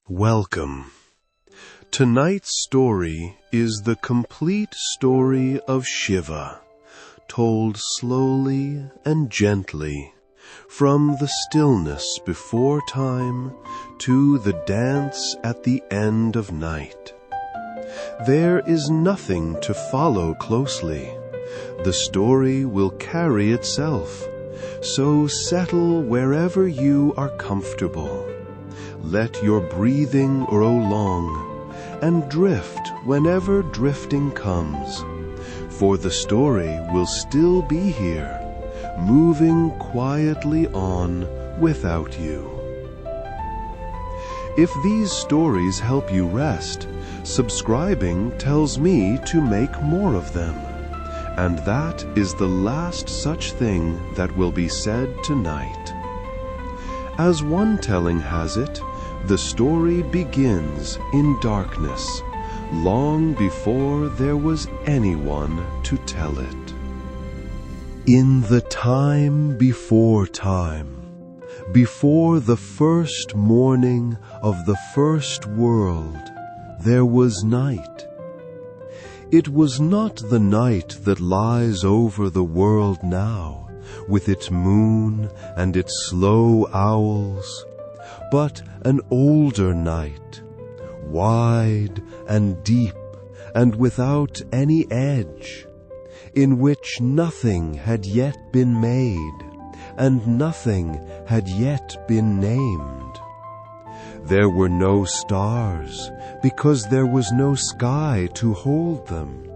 Welcome. Tonight's story is the complete story of Shiva, told slowly and gently, from the stillness before time to the dance at the end of night. There is nothing to follow closely. The story will carry itself, so settle wherever you are comfortable. Let your breathing grow long, and drift whenever drifting comes, for the story will still be here, moving quietly on without you. If these stories help you rest, subscribing tells me to make more of them, and that is the last such thing that will be said tonight. As one telling has it, the story begins in darkness, long before there was anyone to tell it. In the time, before the first morning of the first world, there was night. It was not the night that lies over the world now, with its moon and its slow owls, but an older night, wide and deep and without any edge, in which nothing had yet been made, and nothing had yet been named. There were no stars, because there was no sky to hold them,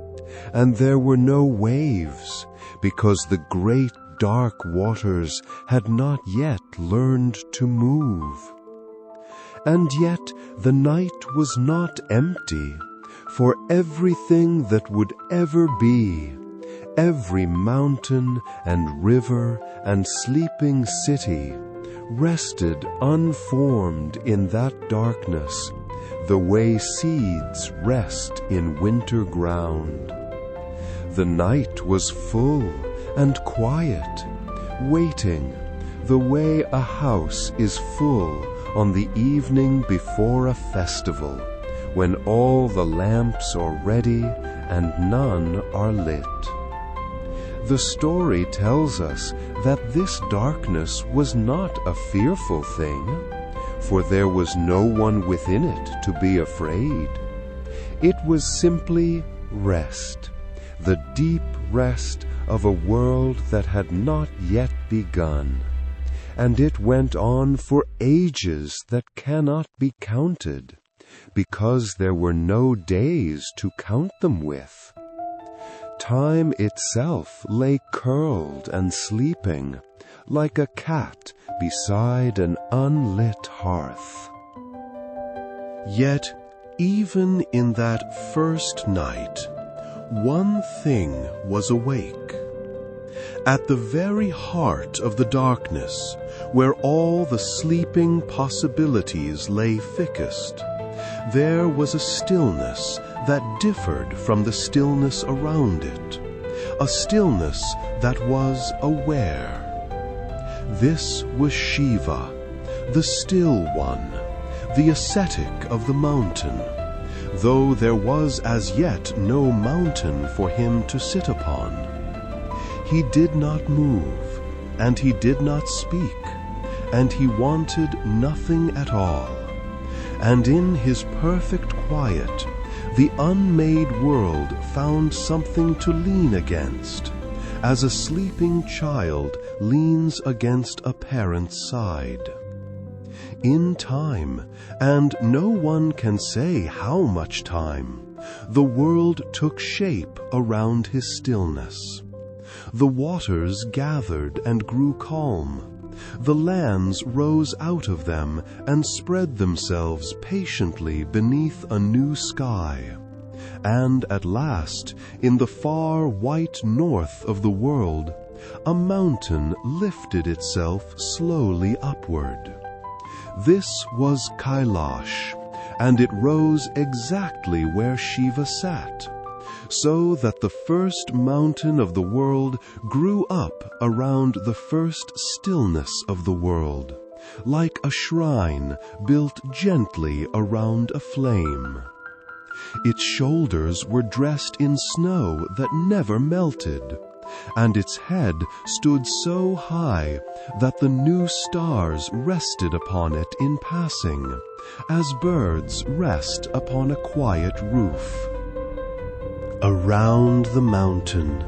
and there were no waves, because the great dark waters had not yet learned to move. And yet the night was not empty, for everything that would ever be, every mountain and river and sleeping city, rested unformed in that darkness, the way seeds rest in winter ground. The night was full and quiet, waiting, the way a house is full on the evening before a festival, when all the lamps are ready and none are lit. The story tells us that this darkness was not a fearful thing, for there was no one within it to be afraid. It was simply rest, the deep rest of a world that had not yet begun. And it went on for ages that cannot be counted, because there were no days to count them with. Time itself lay curled and sleeping, like a cat beside an unlit hearth. Yet, even in that first night, one thing was awake. At the very heart of the darkness, where all the sleeping possibilities lay thickest, there was a stillness that differed from the stillness around it, a stillness that was aware. This was Shiva, the still one, the ascetic of the mountain, though there was as yet no mountain for him to sit upon. He did not move, and he did not speak, and he wanted nothing at all. And in his perfect quiet, the unmade world found something to lean against, as a sleeping child leans against a parent's side. In time, and no one can say how much time, the world took shape around his stillness. The waters gathered and grew calm. The lands rose out of them and spread themselves patiently beneath a new sky. And at last, in the far white north of the world, a mountain lifted itself slowly upward. This was Kailash, and it rose exactly where Shiva sat, so that the first mountain of the world grew up around the first stillness of the world, like a shrine built gently around a flame. Its shoulders were dressed in snow that never melted, and its head stood so high that the new stars rested upon it in passing, as birds rest upon a quiet roof. Around the mountain,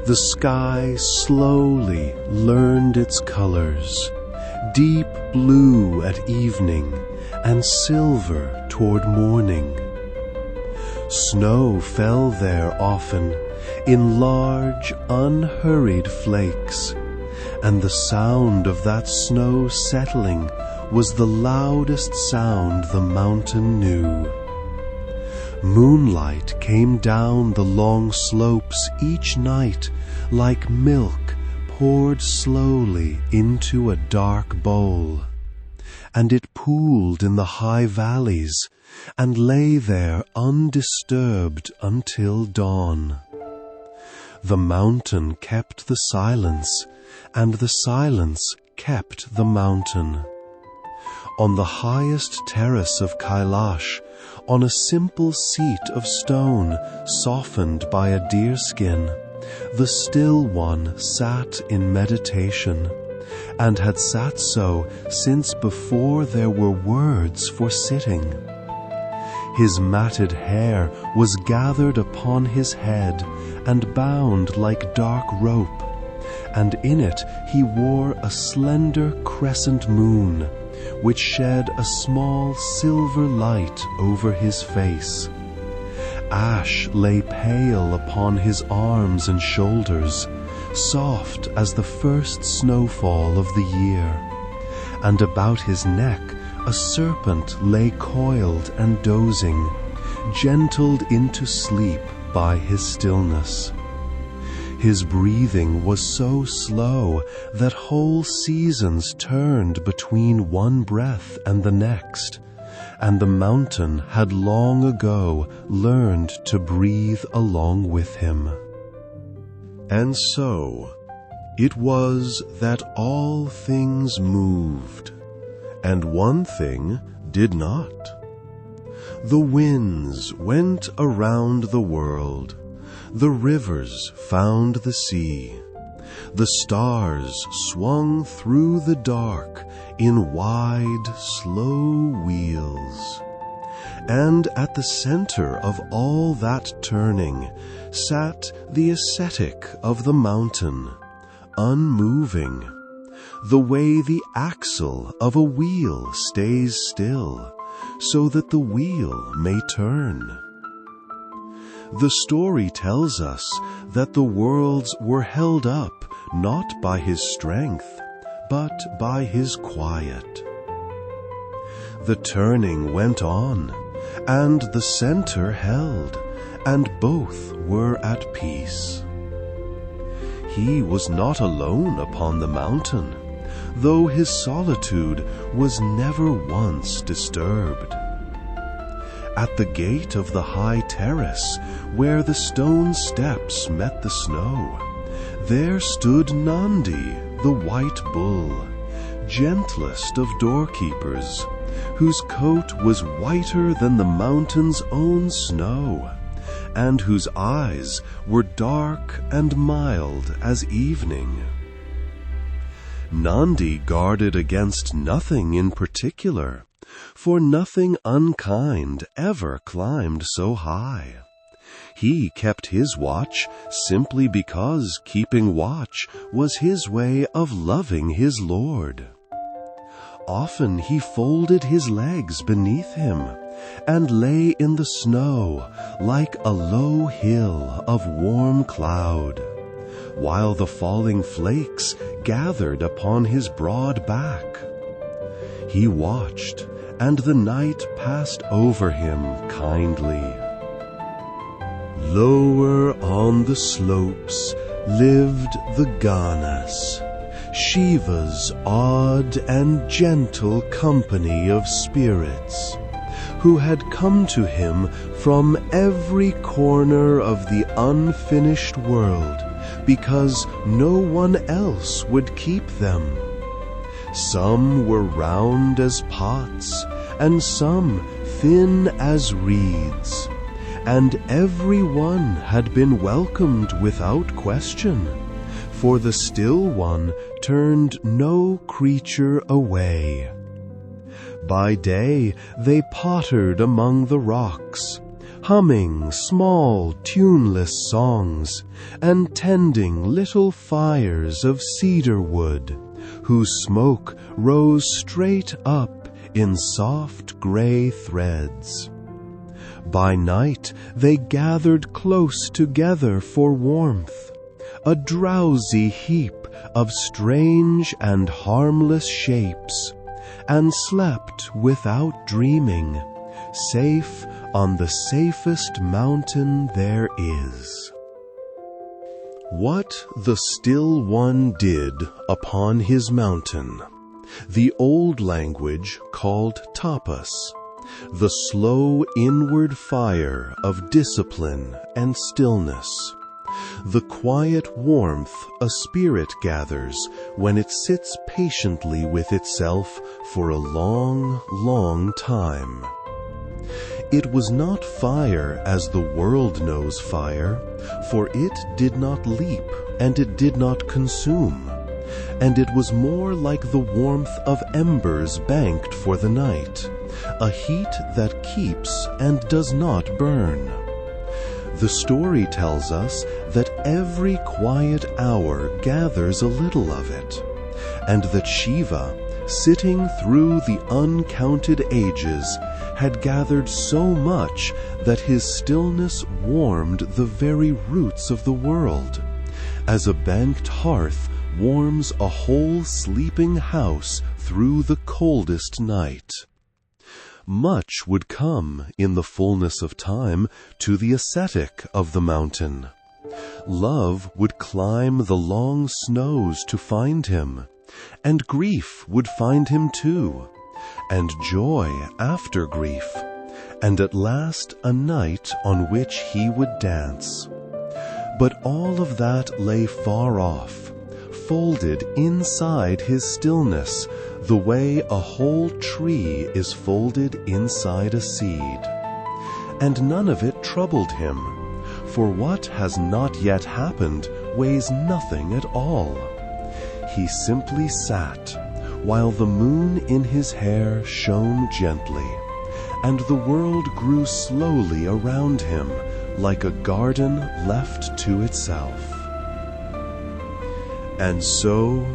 the sky slowly learned its colors, deep blue at evening and silver toward morning. Snow fell there often in large, unhurried flakes, and the sound of that snow settling was the loudest sound the mountain knew. Moonlight came down the long slopes each night like milk poured slowly into a dark bowl, and it pooled in the high valleys and lay there undisturbed until dawn. The mountain kept the silence, and the silence kept the mountain. On the highest terrace of Kailash, on a simple seat of stone softened by a deerskin, the Still One sat in meditation, and had sat so since before there were words for sitting. His matted hair was gathered upon his head and bound like dark rope, and in it he wore a slender crescent moon, which shed a small silver light over his face. Ash lay pale upon his arms and shoulders, soft as the first snowfall of the year, and about his neck a serpent lay coiled and dozing, gentled into sleep by his stillness. His breathing was so slow that whole seasons turned between one breath and the next, and the mountain had long ago learned to breathe along with him. And so it was that all things moved, and one thing did not. The winds went around the world, the rivers found the sea, the stars swung through the dark in wide, slow wheels. And at the center of all that turning sat the ascetic of the mountain, unmoving, the way the axle of a wheel stays still, so that the wheel may turn. The story tells us that the worlds were held up not by his strength, but by his quiet. The turning went on, and the center held, and both were at peace. He was not alone upon the mountain, though his solitude was never once disturbed. At the gate of the high terrace, where the stone steps met the snow, there stood Nandi, the white bull, gentlest of doorkeepers, whose coat was whiter than the mountain's own snow, and whose eyes were dark and mild as evening. Nandi guarded against nothing in particular, for nothing unkind ever climbed so high. He kept his watch simply because keeping watch was his way of loving his lord. Often he folded his legs beneath him and lay in the snow like a low hill of warm cloud, while the falling flakes gathered upon his broad back. He watched, and the night passed over him kindly. Lower on the slopes lived the Ganas, Shiva's odd and gentle company of spirits, who had come to him from every corner of the unfinished world because no one else would keep them. Some were round as pots, and some thin as reeds, and every one had been welcomed without question, for the Still One turned no creature away. By day they pottered among the rocks, humming small tuneless songs, and tending little fires of cedar wood, whose smoke rose straight up in soft gray threads. By night they gathered close together for warmth, a drowsy heap of strange and harmless shapes, and slept without dreaming, safe on the safest mountain there is. What the Still One did upon his mountain, the old language called tapas, the slow inward fire of discipline and stillness, the quiet warmth a spirit gathers when it sits patiently with itself for a long, long time. It was not fire as the world knows fire, for it did not leap and it did not consume, and it was more like the warmth of embers banked for the night, a heat that keeps and does not burn. The story tells us that every quiet hour gathers a little of it, and that Shiva, sitting through the uncounted ages, had gathered so much that his stillness warmed the very roots of the world, as a banked hearth warms a whole sleeping house through the coldest night. Much would come in the fullness of time to the ascetic of the mountain. Love would climb the long snows to find him, and grief would find him too, and joy after grief, and at last a night on which he would dance. But all of that lay far off, folded inside his stillness, the way a whole tree is folded inside a seed. And none of it troubled him, for what has not yet happened weighs nothing at all. He simply sat, while the moon in his hair shone gently, and the world grew slowly around him like a garden left to itself. And so,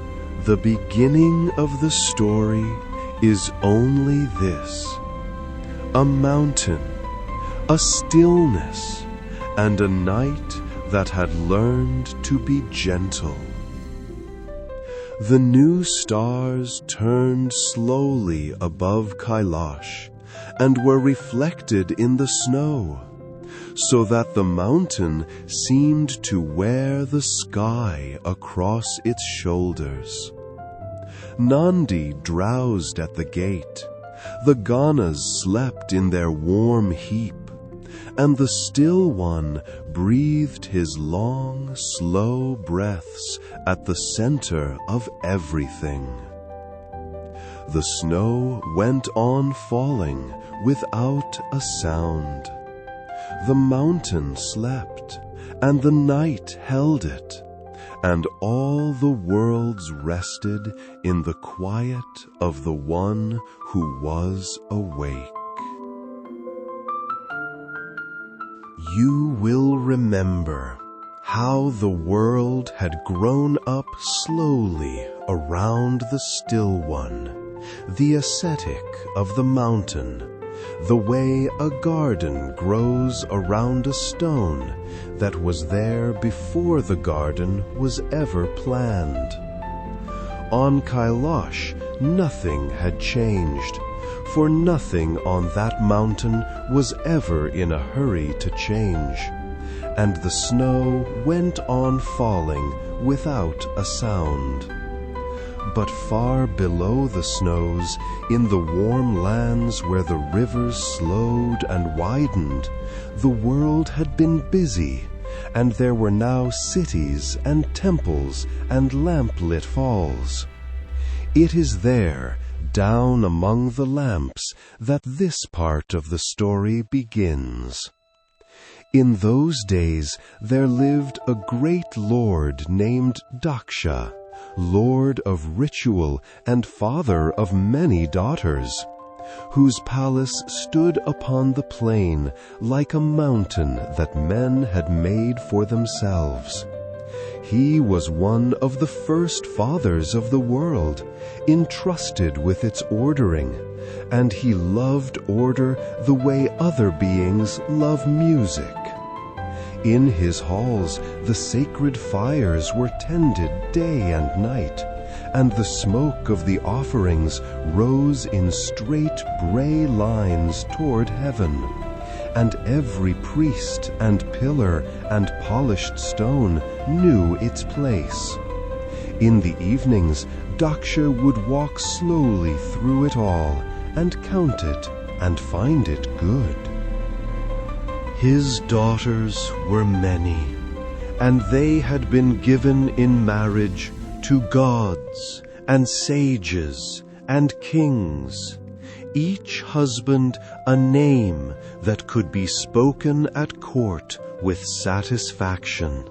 the beginning of the story is only this: a mountain, a stillness, and a night that had learned to be gentle. The new stars turned slowly above Kailash and were reflected in the snow, so that the mountain seemed to wear the sky across its shoulders. Nandi drowsed at the gate, the Ganas slept in their warm heap, and the Still One breathed his long, slow breaths at the center of everything. The snow went on falling without a sound. The mountain slept, and the night held it, and all the worlds rested in the quiet of the one who was awake. You will remember how the world had grown up slowly around the Still One, the ascetic of the mountain, the way a garden grows around a stone that was there before the garden was ever planned. On Kailash, nothing had changed, for nothing on that mountain was ever in a hurry to change, and the snow went on falling without a sound. But far below the snows, in the warm lands where the rivers slowed and widened, the world had been busy, and there were now cities and temples and lamp-lit falls. It is there, down among the lamps, that this part of the story begins. In those days there lived a great lord named Daksha, lord of ritual and father of many daughters, whose palace stood upon the plain like a mountain that men had made for themselves. He was one of the first fathers of the world, entrusted with its ordering, and he loved order the way other beings love music. In his halls the sacred fires were tended day and night, and the smoke of the offerings rose in straight gray lines toward heaven, and every priest and pillar and polished stone knew its place. In the evenings, Daksha would walk slowly through it all and count it and find it good. His daughters were many, and they had been given in marriage to gods and sages and kings, each husband a name that could be spoken at court with satisfaction.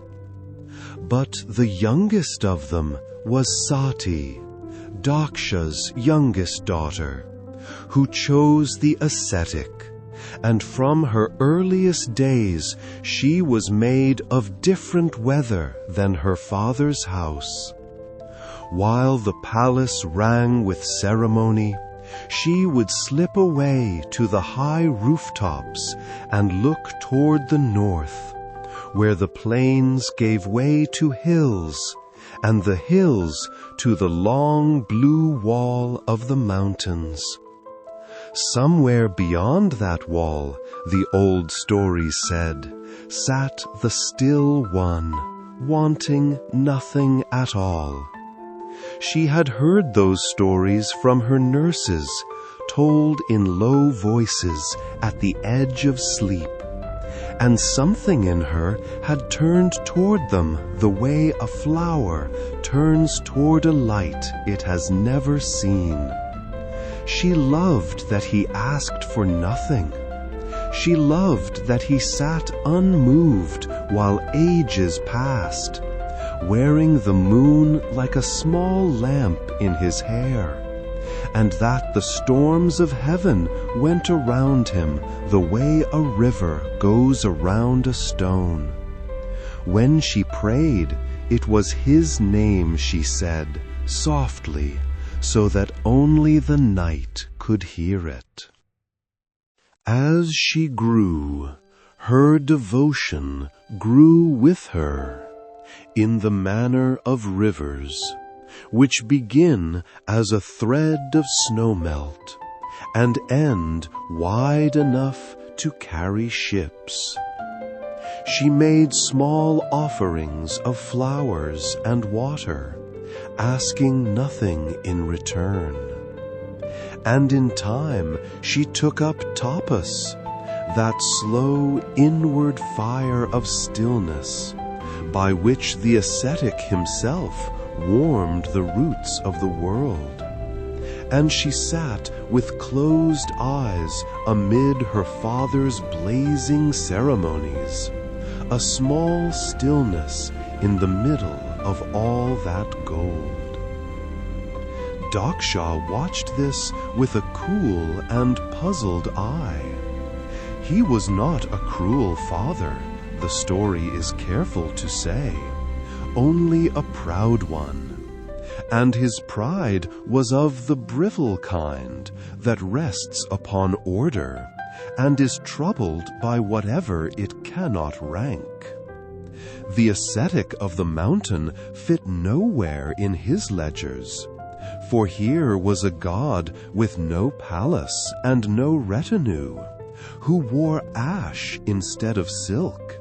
But the youngest of them was Sati, Daksha's youngest daughter, who chose the ascetic, and from her earliest days she was made of different weather than her father's house. While the palace rang with ceremony, she would slip away to the high rooftops and look toward the north, where the plains gave way to hills, and the hills to the long blue wall of the mountains. Somewhere beyond that wall, the old stories said, sat the still one, wanting nothing at all. She had heard those stories from her nurses, told in low voices at the edge of sleep, and something in her had turned toward them the way a flower turns toward a light it has never seen. She loved that he asked for nothing. She loved that he sat unmoved while ages passed, wearing the moon like a small lamp in his hair, and that the storms of heaven went around him the way a river goes around a stone. When she prayed, it was his name she said, softly, so that only the night could hear it. As she grew, her devotion grew with her, in the manner of rivers, which begin as a thread of snowmelt, and end wide enough to carry ships. She made small offerings of flowers and water, asking nothing in return. And in time she took up tapas, that slow inward fire of stillness, by which the ascetic himself warmed the roots of the world. And she sat with closed eyes amid her father's blazing ceremonies, a small stillness in the middle of all that gold. Daksha watched this with a cool and puzzled eye. He was not a cruel father, the story is careful to say, only a proud one. And his pride was of the brittle kind that rests upon order, and is troubled by whatever it cannot rank. The ascetic of the mountain fit nowhere in his ledgers, for here was a god with no palace and no retinue, who wore ash instead of silk,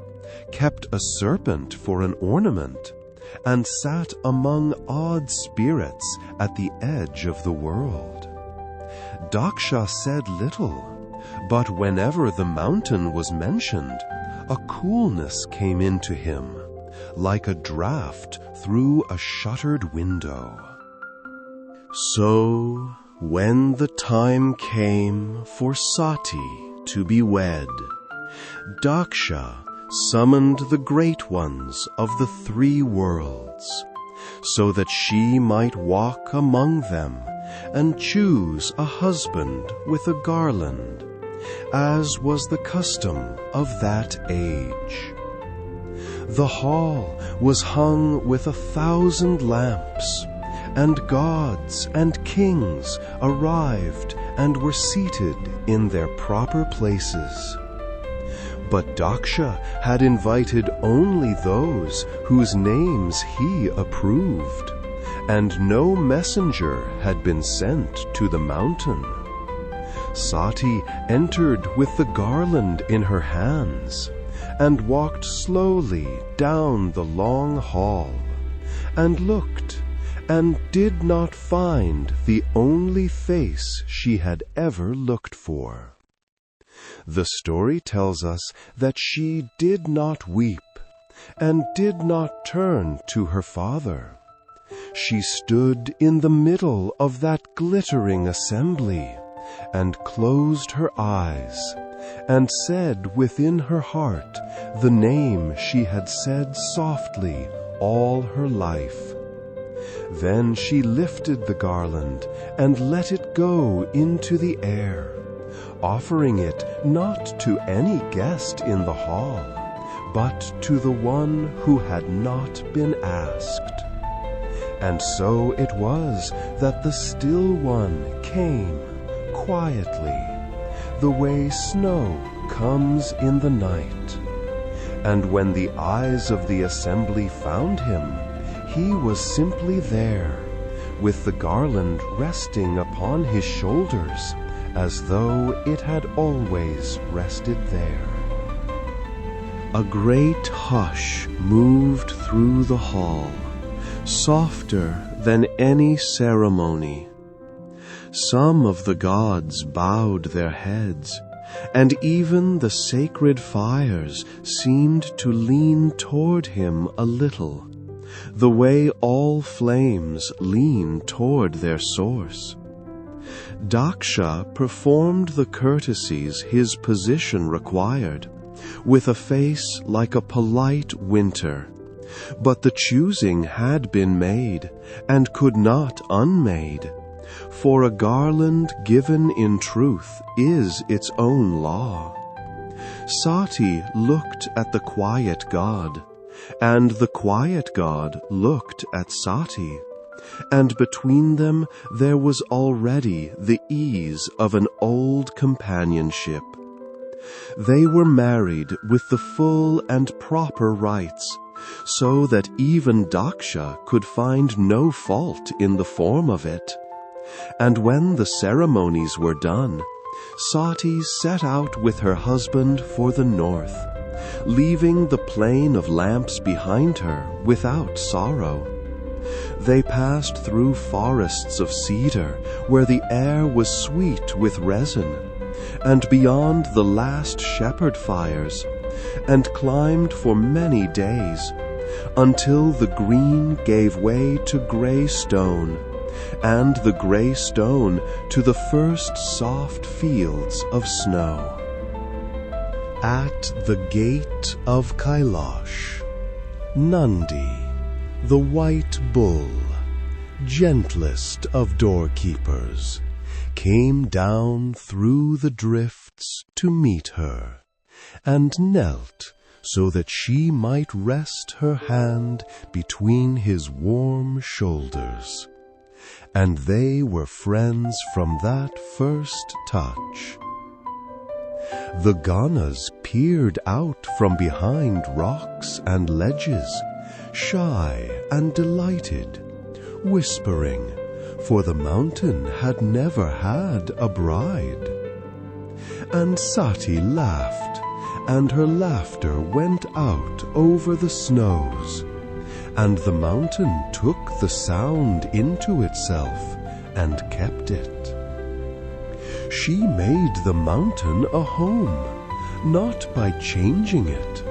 kept a serpent for an ornament, and sat among odd spirits at the edge of the world. Daksha said little, but whenever the mountain was mentioned, a coolness came into him, like a draught through a shuttered window. So, when the time came for Sati to be wed, Daksha summoned the great ones of the 3 worlds, so that she might walk among them and choose a husband with a garland, as was the custom of that age. The hall was hung with 1,000 lamps, and gods and kings arrived and were seated in their proper places. But Daksha had invited only those whose names he approved, and no messenger had been sent to the mountain. Sati entered with the garland in her hands, and walked slowly down the long hall, and looked, and did not find the only face she had ever looked for. The story tells us that she did not weep, and did not turn to her father. She stood in the middle of that glittering assembly, and closed her eyes, and said within her heart the name she had said softly all her life. Then she lifted the garland and let it go into the air, offering it not to any guest in the hall, but to the one who had not been asked. And so it was that the still one came quietly, the way snow comes in the night. And when the eyes of the assembly found him, he was simply there, with the garland resting upon his shoulders, as though it had always rested there. A great hush moved through the hall, softer than any ceremony. Some of the gods bowed their heads, and even the sacred fires seemed to lean toward him a little, the way all flames lean toward their source. Daksha performed the courtesies his position required, with a face like a polite winter, but the choosing had been made, and could not unmade, for a garland given in truth is its own law. Sati looked at the quiet god, and the quiet god looked at Sati, and between them there was already the ease of an old companionship. They were married with the full and proper rites, so that even Daksha could find no fault in the form of it. And when the ceremonies were done, Sati set out with her husband for the north, leaving the plain of lamps behind her without sorrow. They passed through forests of cedar, where the air was sweet with resin, and beyond the last shepherd fires, and climbed for many days, until the green gave way to grey stone, and the grey stone to the first soft fields of snow. At the gate of Kailash, Nandi, the white bull, gentlest of doorkeepers, came down through the drifts to meet her, and knelt so that she might rest her hand between his warm shoulders. And they were friends from that first touch. The Ganas peered out from behind rocks and ledges, shy and delighted, whispering, for the mountain had never had a bride. And Sati laughed, and her laughter went out over the snows, and the mountain took the sound into itself and kept it. She made the mountain a home, not by changing it,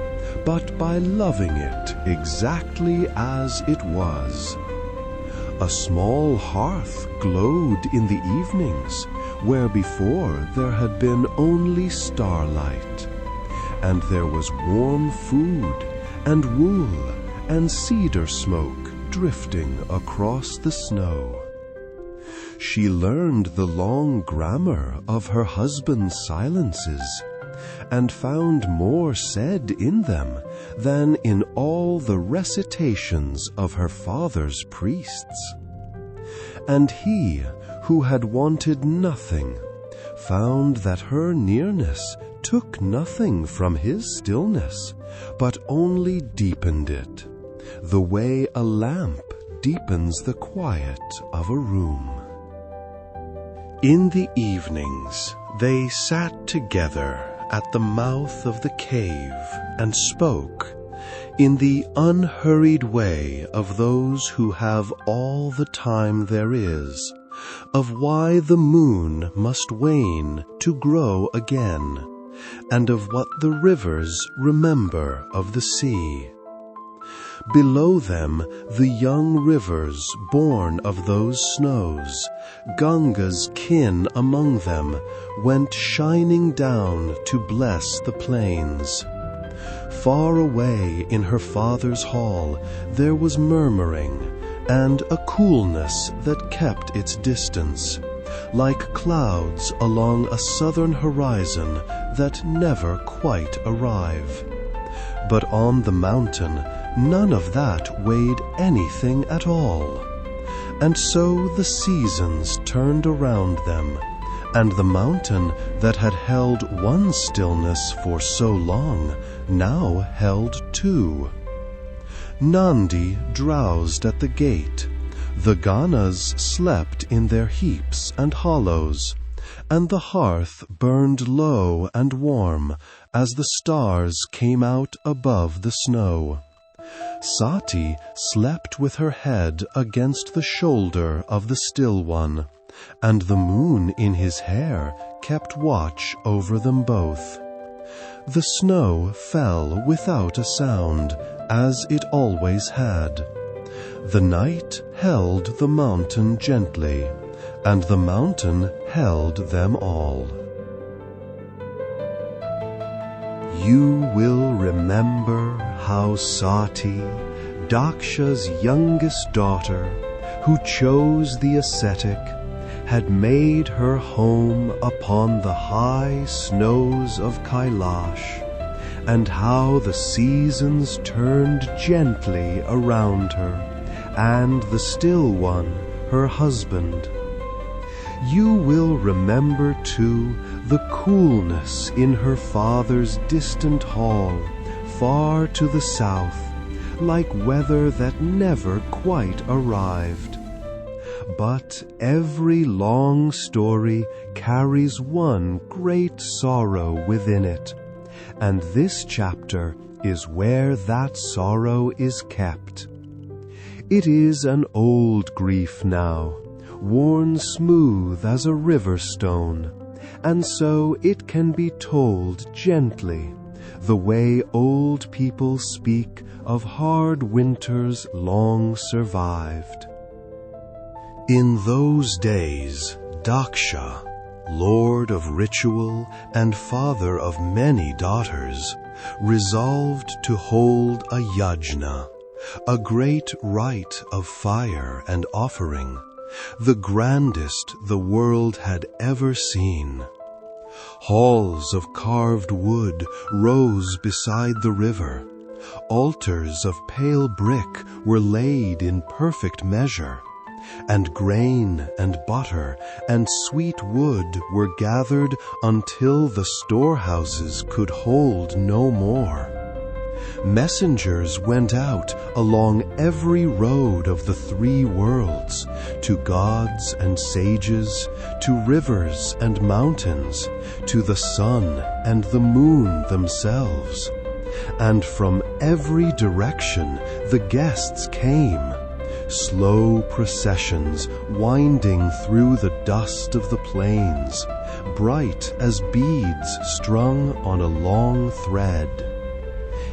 but by loving it exactly as it was. A small hearth glowed in the evenings, where before there had been only starlight. And there was warm food and wool and cedar smoke drifting across the snow. She learned the long grammar of her husband's silences, and found more said in them than in all the recitations of her father's priests. And he, who had wanted nothing, found that her nearness took nothing from his stillness, but only deepened it, the way a lamp deepens the quiet of a room. In the evenings they sat together at the mouth of the cave and spoke, in the unhurried way of those who have all the time there is, of why the moon must wane to grow again, and of what the rivers remember of the sea. Below them the young rivers born of those snows, Ganga's kin among them, went shining down to bless the plains. Far away in her father's hall there was murmuring, and a coolness that kept its distance, like clouds along a southern horizon that never quite arrive. But on the mountain none of that weighed anything at all. And so the seasons turned around them, and the mountain that had held one stillness for so long now held two. Nandi drowsed at the gate, the Ganas slept in their heaps and hollows, and the hearth burned low and warm as the stars came out above the snow. Sati slept with her head against the shoulder of the still one, and the moon in his hair kept watch over them both. The snow fell without a sound, as it always had. The night held the mountain gently, and the mountain held them all. You will remember how Sati, Daksha's youngest daughter, who chose the ascetic, had made her home upon the high snows of Kailash, and how the seasons turned gently around her, and the still one, her husband. You will remember, too, the coolness in her father's distant hall, far to the south, like weather that never quite arrived. But every long story carries one great sorrow within it, and this chapter is where that sorrow is kept. It is an old grief now, worn smooth as a river stone, and so it can be told gently, the way old people speak of hard winters long survived. In those days, Daksha, lord of ritual and father of many daughters, resolved to hold a yajna, a great rite of fire and offering, the grandest the world had ever seen. Halls of carved wood rose beside the river. Altars of pale brick were laid in perfect measure, and grain and butter and sweet wood were gathered until the storehouses could hold no more. Messengers went out along every road of the three worlds, to gods and sages, to rivers and mountains, to the sun and the moon themselves. And from every direction the guests came, slow processions winding through the dust of the plains, bright as beads strung on a long thread.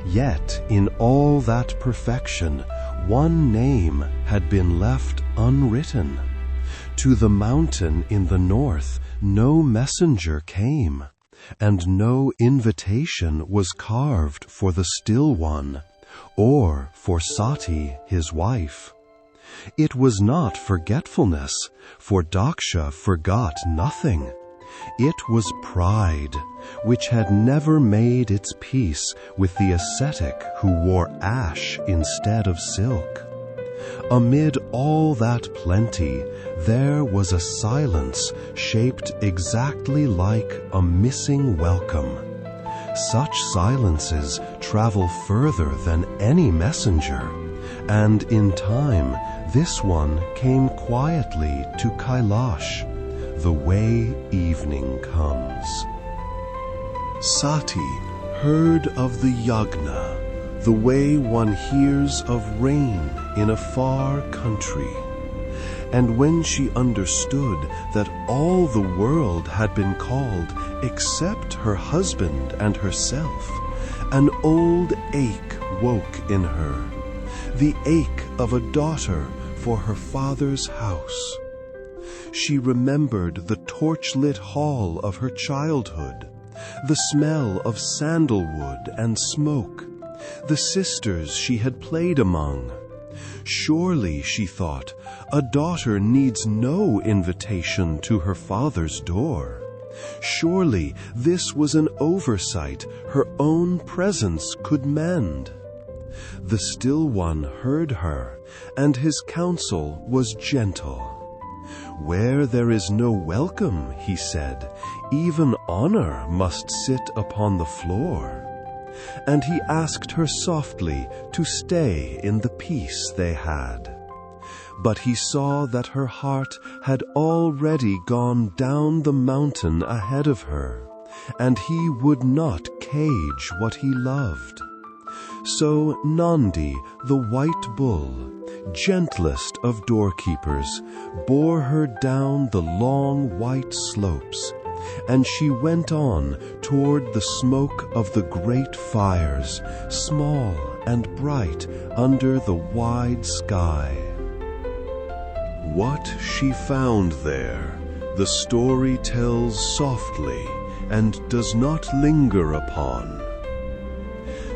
Yet in all that perfection, one name had been left unwritten. To the mountain in the north no messenger came, and no invitation was carved for the Still One, or for Sati, his wife. It was not forgetfulness, for Daksha forgot nothing. It was pride, which had never made its peace with the ascetic who wore ash instead of silk. Amid all that plenty, there was a silence shaped exactly like a missing welcome. Such silences travel further than any messenger, and in time this one came quietly to Kailash, the way evening comes. Sati heard of the yagna, the way one hears of rain in a far country. And when she understood that all the world had been called except her husband and herself, an old ache woke in her, the ache of a daughter for her father's house. She remembered the torchlit hall of her childhood, the smell of sandalwood and smoke, the sisters she had played among. Surely, she thought, a daughter needs no invitation to her father's door. Surely this was an oversight her own presence could mend. The Still One heard her, and his counsel was gentle. Where there is no welcome, he said, even honor must sit upon the floor. And he asked her softly to stay in the peace they had. But he saw that her heart had already gone down the mountain ahead of her, and he would not cage what he loved. So Nandi, the white bull, gentlest of doorkeepers, bore her down the long white slopes, and she went on toward the smoke of the great fires, small and bright under the wide sky. What she found there, the story tells softly and does not linger upon.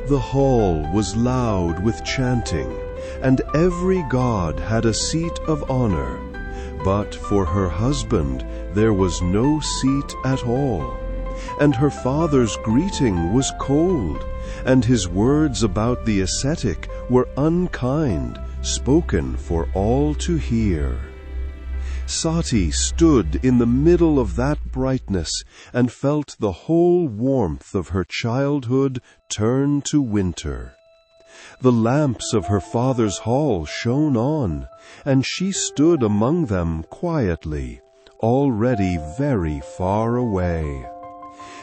The hall was loud with chanting, and every god had a seat of honor, but for her husband there was no seat at all, and her father's greeting was cold, and his words about the ascetic were unkind, spoken for all to hear. Sati stood in the middle of that brightness and felt the whole warmth of her childhood turn to winter. The lamps of her father's hall shone on, and she stood among them quietly, already very far away.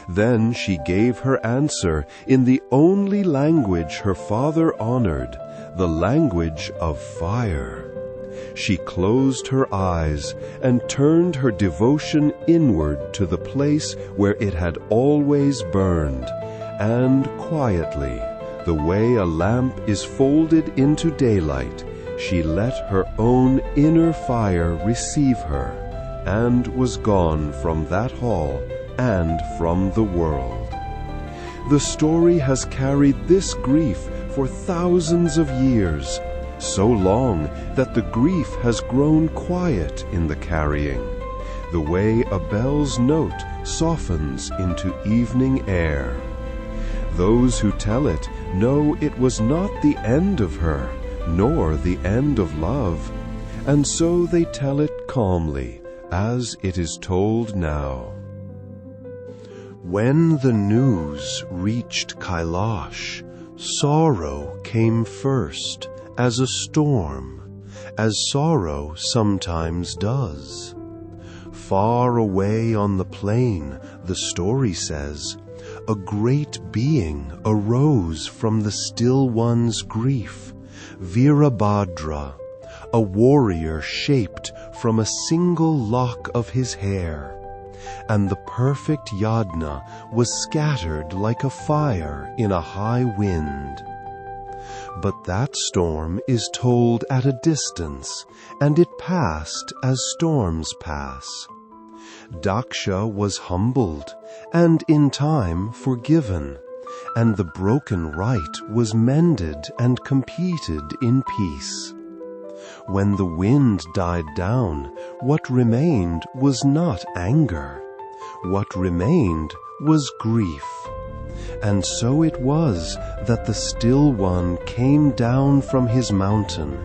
Then she gave her answer in the only language her father honored, the language of fire. She closed her eyes and turned her devotion inward to the place where it had always burned, and quietly, the way a lamp is folded into daylight, she let her own inner fire receive her, and was gone from that hall and from the world. The story has carried this grief for thousands of years, so long that the grief has grown quiet in the carrying, the way a bell's note softens into evening air. Those who tell it know it was not the end of her, nor the end of love, and so they tell it calmly, as it is told now. When the news reached Kailash, sorrow came first, as a storm, as sorrow sometimes does. Far away on the plain, the story says, a great being arose from the Still One's grief, Virabhadra, a warrior shaped from a single lock of his hair, and the perfect yagna was scattered like a fire in a high wind. But that storm is told at a distance, and it passed as storms pass. Daksha was humbled, and in time forgiven, and the broken right was mended and competed in peace. When the wind died down, what remained was not anger. What remained was grief. And so it was that the Still One came down from his mountain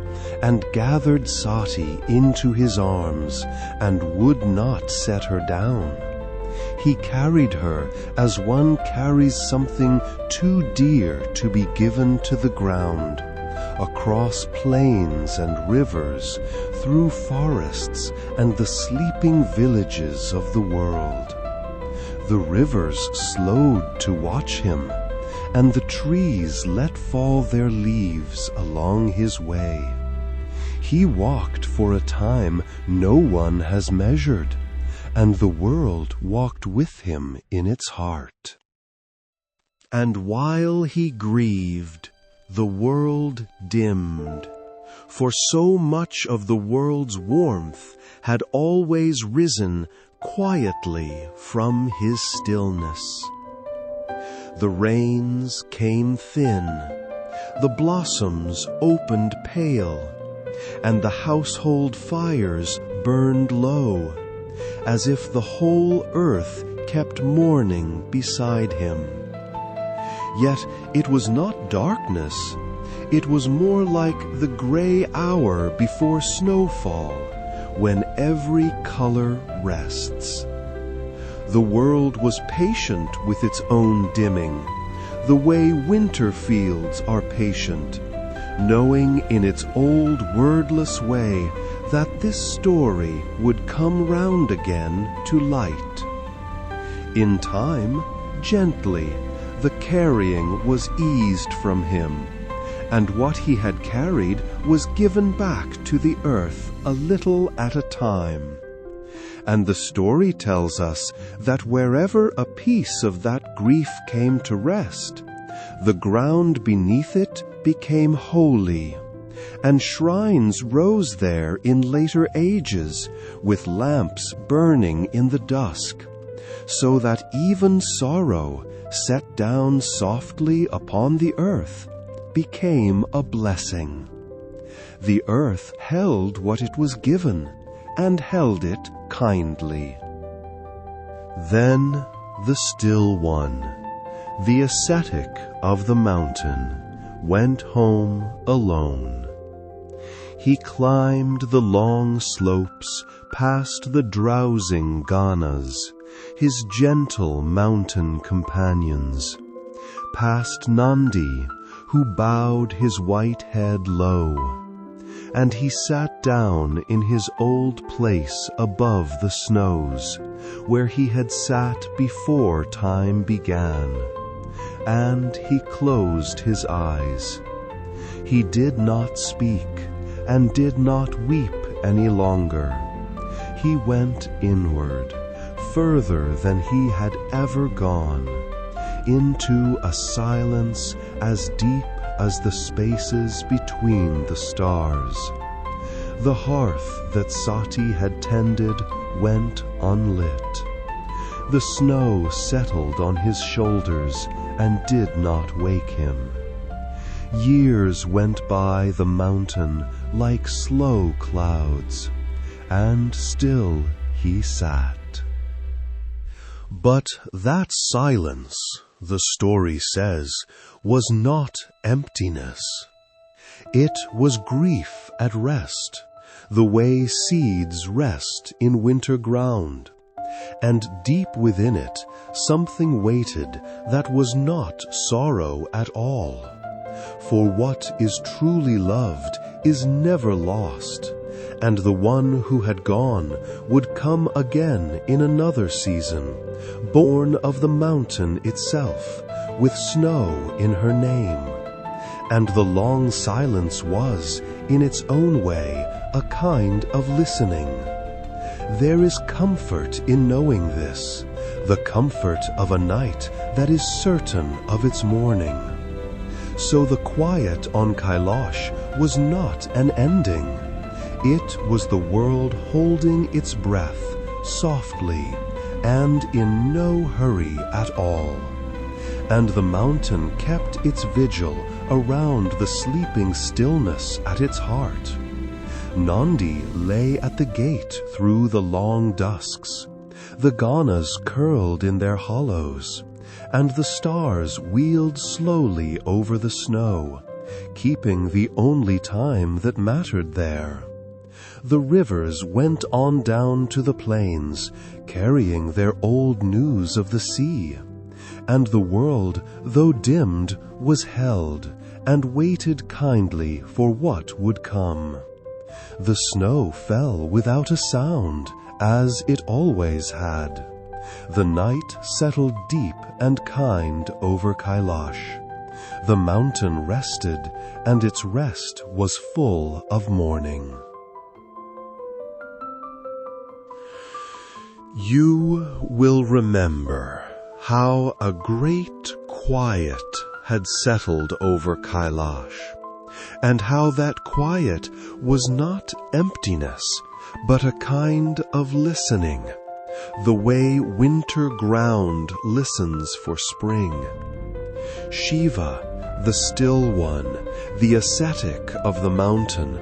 and gathered Sati into his arms and would not set her down. He carried her as one carries something too dear to be given to the ground, across plains and rivers, through forests and the sleeping villages of the world. The rivers slowed to watch him, and the trees let fall their leaves along his way. He walked for a time no one has measured, and the world walked with him in its heart. And while he grieved, the world dimmed, for so much of the world's warmth had always risen quietly from his stillness. The rains came thin, the blossoms opened pale, and the household fires burned low, as if the whole earth kept mourning beside him. Yet it was not darkness, it was more like the gray hour before snowfall, when every color rests. The world was patient with its own dimming, the way winter fields are patient, knowing in its old wordless way that this story would come round again to light. In time, gently, the carrying was eased from him, and what he had carried was given back to the earth a little at a time. And the story tells us that wherever a piece of that grief came to rest, the ground beneath it became holy, and shrines rose there in later ages, with lamps burning in the dusk, so that even sorrow, set down softly upon the earth, became a blessing. The earth held what it was given, and held it kindly. Then the Still One, the ascetic of the mountain, went home alone. He climbed the long slopes past the drowsing Ganas, his gentle mountain companions, past Nandi, who bowed his white head low, and he sat down in his old place above the snows, where he had sat before time began, and he closed his eyes. He did not speak, and did not weep any longer. He went inward, further than he had ever gone, into a silence as deep as the spaces between the stars. The hearth that Sati had tended went unlit. The snow settled on his shoulders and did not wake him. Years went by the mountain like slow clouds, and still he sat. But that silence, the story says, was not emptiness. It was grief at rest, the way seeds rest in winter ground. And deep within it, something waited that was not sorrow at all. For what is truly loved is never lost, and the one who had gone would come again in another season, born of the mountain itself, with snow in her name. And the long silence was, in its own way, a kind of listening. There is comfort in knowing this, the comfort of a night that is certain of its morning. So the quiet on Kailash was not an ending. It was the world holding its breath softly and in no hurry at all. And the mountain kept its vigil around the sleeping stillness at its heart. Nandi lay at the gate through the long dusks. The ganas curled in their hollows, and the stars wheeled slowly over the snow, keeping the only time that mattered there. The rivers went on down to the plains, carrying their old news of the sea. And the world, though dimmed, was held, and waited kindly for what would come. The snow fell without a sound, as it always had. The night settled deep and kind over Kailash. The mountain rested, and its rest was full of mourning. You will remember how a great quiet had settled over Kailash, and how that quiet was not emptiness, but a kind of listening, the way winter ground listens for spring. Shiva, the still one, the ascetic of the mountain,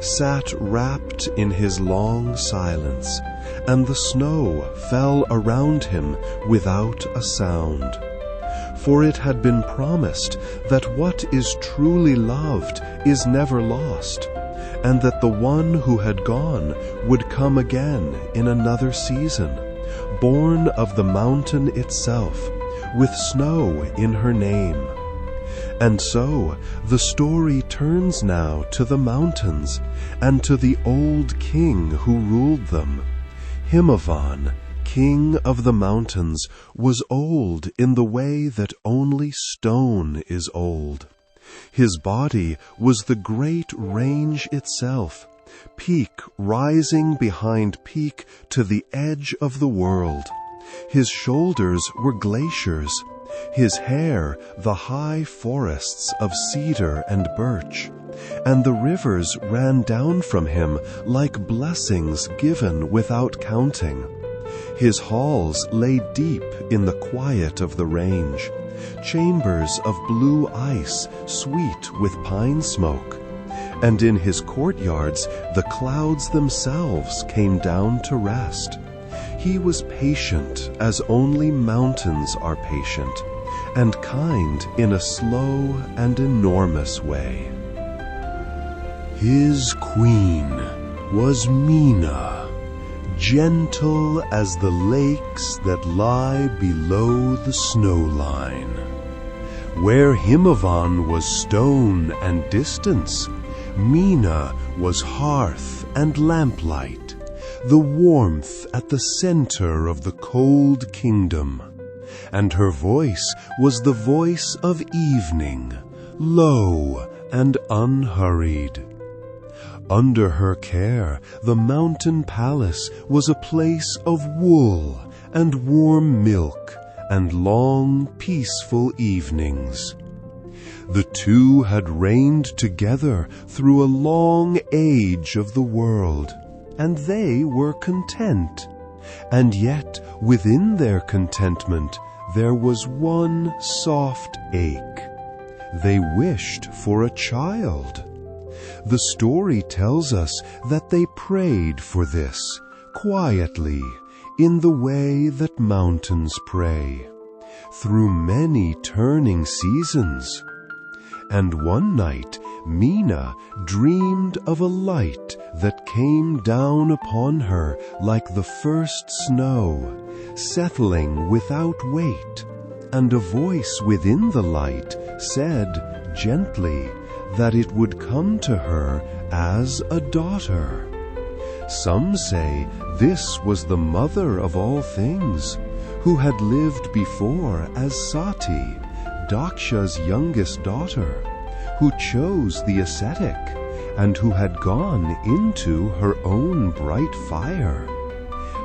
sat wrapped in his long silence, and the snow fell around him without a sound. For it had been promised that what is truly loved is never lost, and that the one who had gone would come again in another season, born of the mountain itself, with snow in her name. And so the story turns now to the mountains and to the old king who ruled them. Himavan, king of the mountains, was old in the way that only stone is old. His body was the great range itself, peak rising behind peak to the edge of the world. His shoulders were glaciers, his hair the high forests of cedar and birch, and the rivers ran down from him like blessings given without counting. His halls lay deep in the quiet of the range, chambers of blue ice sweet with pine smoke, and in his courtyards the clouds themselves came down to rest. He was patient as only mountains are patient, and kind in a slow and enormous way. His queen was Meena, gentle as the lakes that lie below the snow line. Where Himavan was stone and distance, Meena was hearth and lamplight, the warmth at the center of the cold kingdom. And her voice was the voice of evening, low and unhurried. Under her care, the mountain palace was a place of wool and warm milk and long, peaceful evenings. The two had reigned together through a long age of the world, and they were content. And yet, within their contentment, there was one soft ache. They wished for a child. The story tells us that they prayed for this, quietly, in the way that mountains pray, through many turning seasons. And one night, Meena dreamed of a light that came down upon her like the first snow, settling without weight, and a voice within the light said gently that it would come to her as a daughter. Some say this was the mother of all things, who had lived before as Sati, Daksha's youngest daughter, who chose the ascetic, and who had gone into her own bright fire.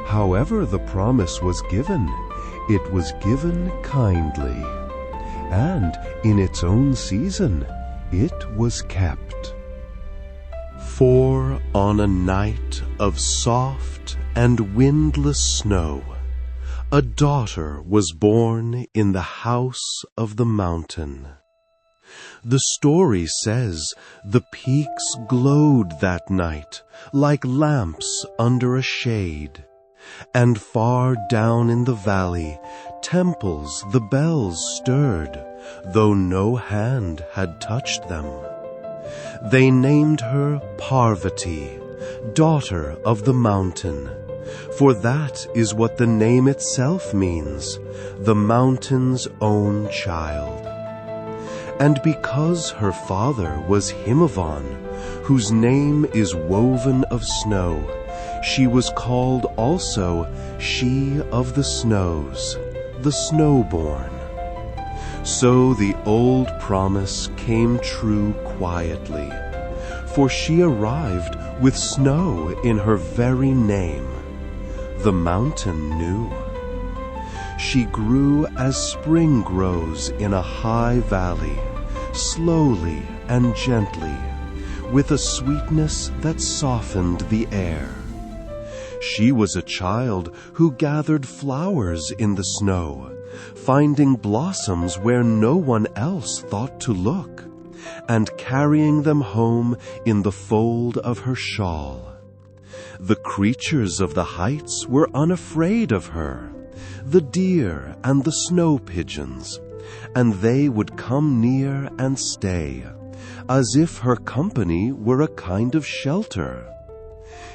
However the promise was given, it was given kindly, and in its own season it was kept. For on a night of soft and windless snow, a daughter was born in the house of the mountain. The story says the peaks glowed that night like lamps under a shade, and far down in the valley temples the bells stirred, though no hand had touched them. They named her Parvati, daughter of the mountain, for that is what the name itself means, the mountain's own child. And because her father was Himavan, whose name is woven of snow, she was called also She of the Snows, the snowborn. So the old promise came true quietly, for she arrived with snow in her very name. The mountain knew. She grew as spring grows in a high valley, slowly and gently, with a sweetness that softened the air. She was a child who gathered flowers in the snow, finding blossoms where no one else thought to look, and carrying them home in the fold of her shawl. The creatures of the heights were unafraid of her, the deer and the snow pigeons, and they would come near and stay, as if her company were a kind of shelter.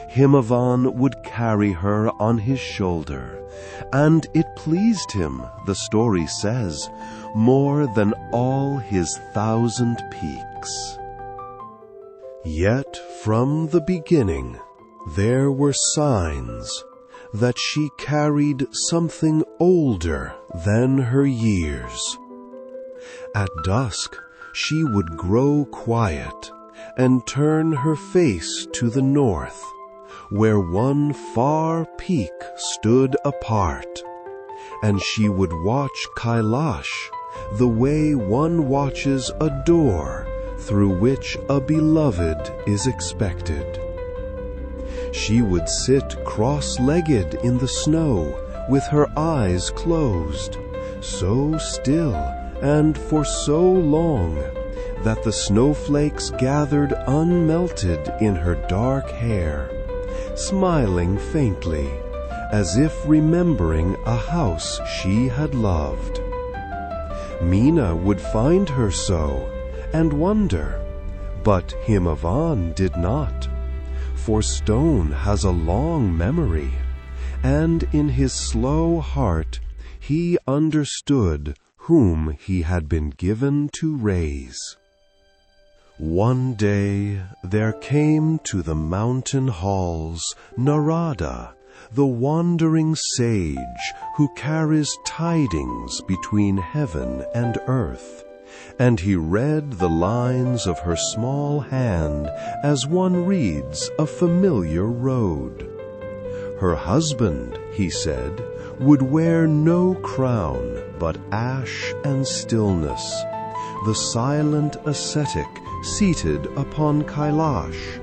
Himavan would carry her on his shoulder, and it pleased him, the story says, more than all his 1,000 peaks. Yet from the beginning there were signs that she carried something older than her years. At dusk she would grow quiet and turn her face to the north, where one far peak stood apart, and she would watch Kailash the way one watches a door through which a beloved is expected. She would sit cross-legged in the snow with her eyes closed, so still and for so long that the snowflakes gathered unmelted in her dark hair, smiling faintly, as if remembering a house she had loved. Mina would find her so, and wonder, but Himavan did not, for stone has a long memory, and in his slow heart he understood whom he had been given to raise. One day there came to the mountain halls Narada, the wandering sage who carries tidings between heaven and earth, and he read the lines of her small hand as one reads a familiar road. Her husband, he said, would wear no crown but ash and stillness, the silent ascetic seated upon Kailash,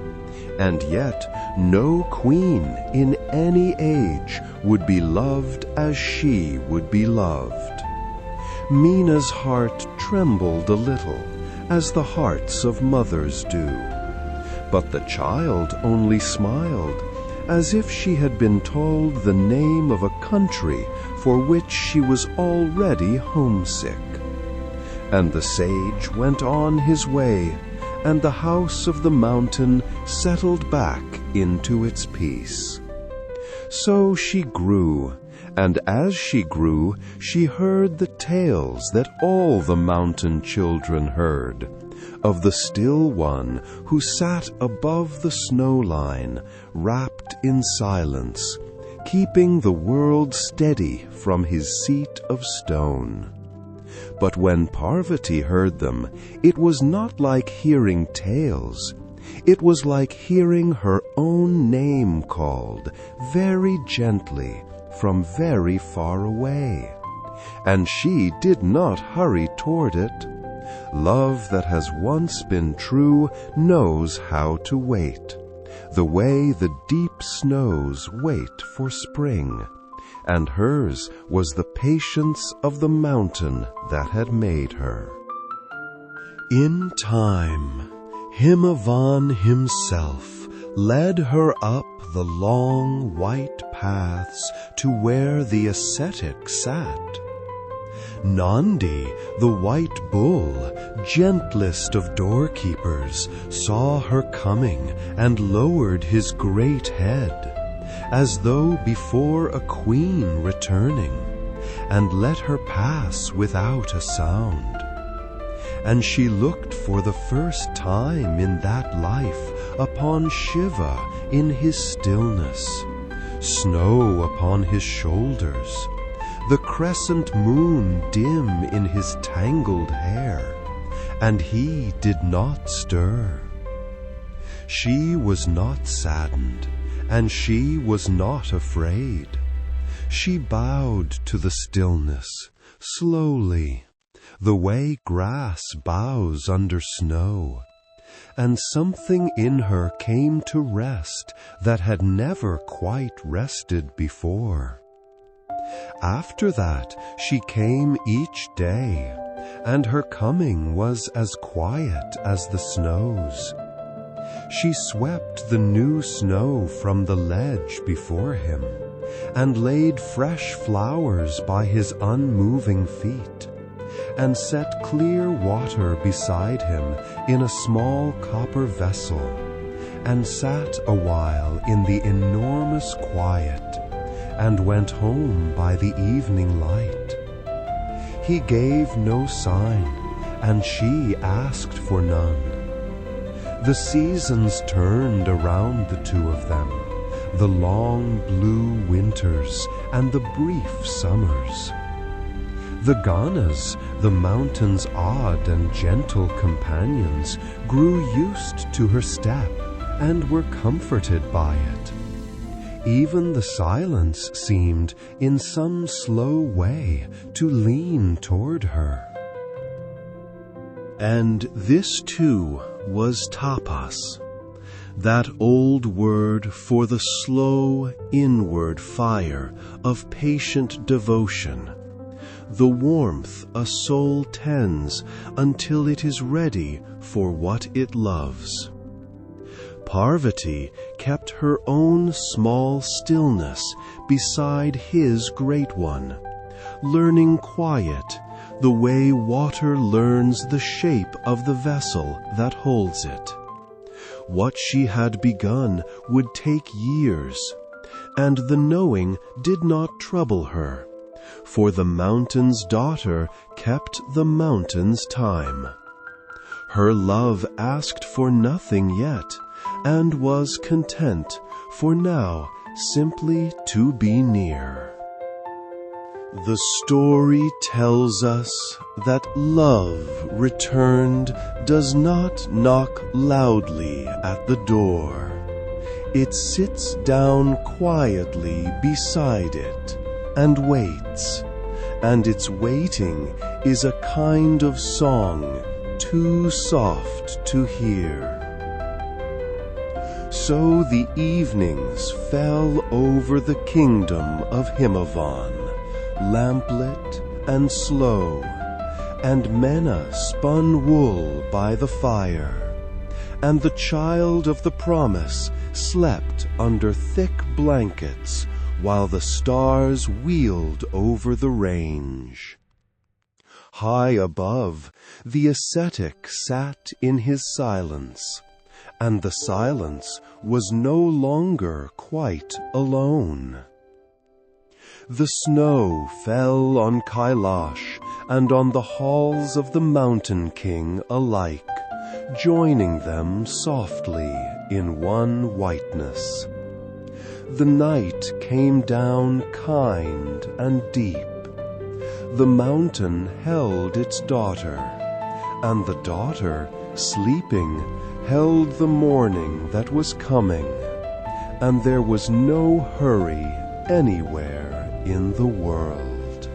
and yet no queen in any age would be loved as she would be loved. Mina's heart trembled a little, as the hearts of mothers do, but the child only smiled, as if she had been told the name of a country for which she was already homesick. And the sage went on his way, and the house of the mountain settled back into its peace. So she grew, and as she grew, she heard the tales that all the mountain children heard, of the still one who sat above the snow line, wrapped in silence, keeping the world steady from his seat of stone. But when Parvati heard them, it was not like hearing tales. It was like hearing her own name called, very gently, from very far away. and she did not hurry toward it. Love that has once been true knows how to wait, the way the deep snows wait for spring, and hers was the patience of the mountain that had made her. In time, Himavan himself led her up the long white paths to where the ascetic sat. Nandi, the white bull, gentlest of doorkeepers, saw her coming and lowered his great head, as though before a queen returning, and let her pass without a sound. And she looked for the first time in that life upon Shiva in his stillness, snow upon his shoulders, the crescent moon dim in his tangled hair, and he did not stir. She was not saddened, and she was not afraid. She bowed to the stillness, slowly, the way grass bows under snow, and something in her came to rest that had never quite rested before. After that she came each day, and her coming was as quiet as the snows. She swept the new snow from the ledge before him, and laid fresh flowers by his unmoving feet, and set clear water beside him in a small copper vessel, and sat a while in the enormous quiet, and went home by the evening light. He gave no sign, and she asked for none. The seasons turned around the two of them, the long blue winters and the brief summers. The Ganas, the mountain's odd and gentle companions, grew used to her step and were comforted by it. Even the silence seemed, in some slow way, to lean toward her. And this too was tapas, that old word for the slow inward fire of patient devotion, the warmth a soul tends until it is ready for what it loves. Parvati kept her own small stillness beside his great one, learning quiet, the way water learns the shape of the vessel that holds it. What she had begun would take years, and the knowing did not trouble her, for the mountain's daughter kept the mountain's time. Her love asked for nothing yet, and was content for now simply to be near. The story tells us that love returned does not knock loudly at the door. It sits down quietly beside it and waits, and its waiting is a kind of song too soft to hear. So the evenings fell over the kingdom of Himavan, lamplit and slow, and Mena spun wool by the fire, and the child of the promise slept under thick blankets while the stars wheeled over the range. High above, the ascetic sat in his silence, and the silence was no longer quite alone. The snow fell on Kailash and on the halls of the Mountain King alike, joining them softly in one whiteness. The night came down kind and deep. The mountain held its daughter, and the daughter, sleeping, held the morning that was coming, and there was no hurry anywhere in the world.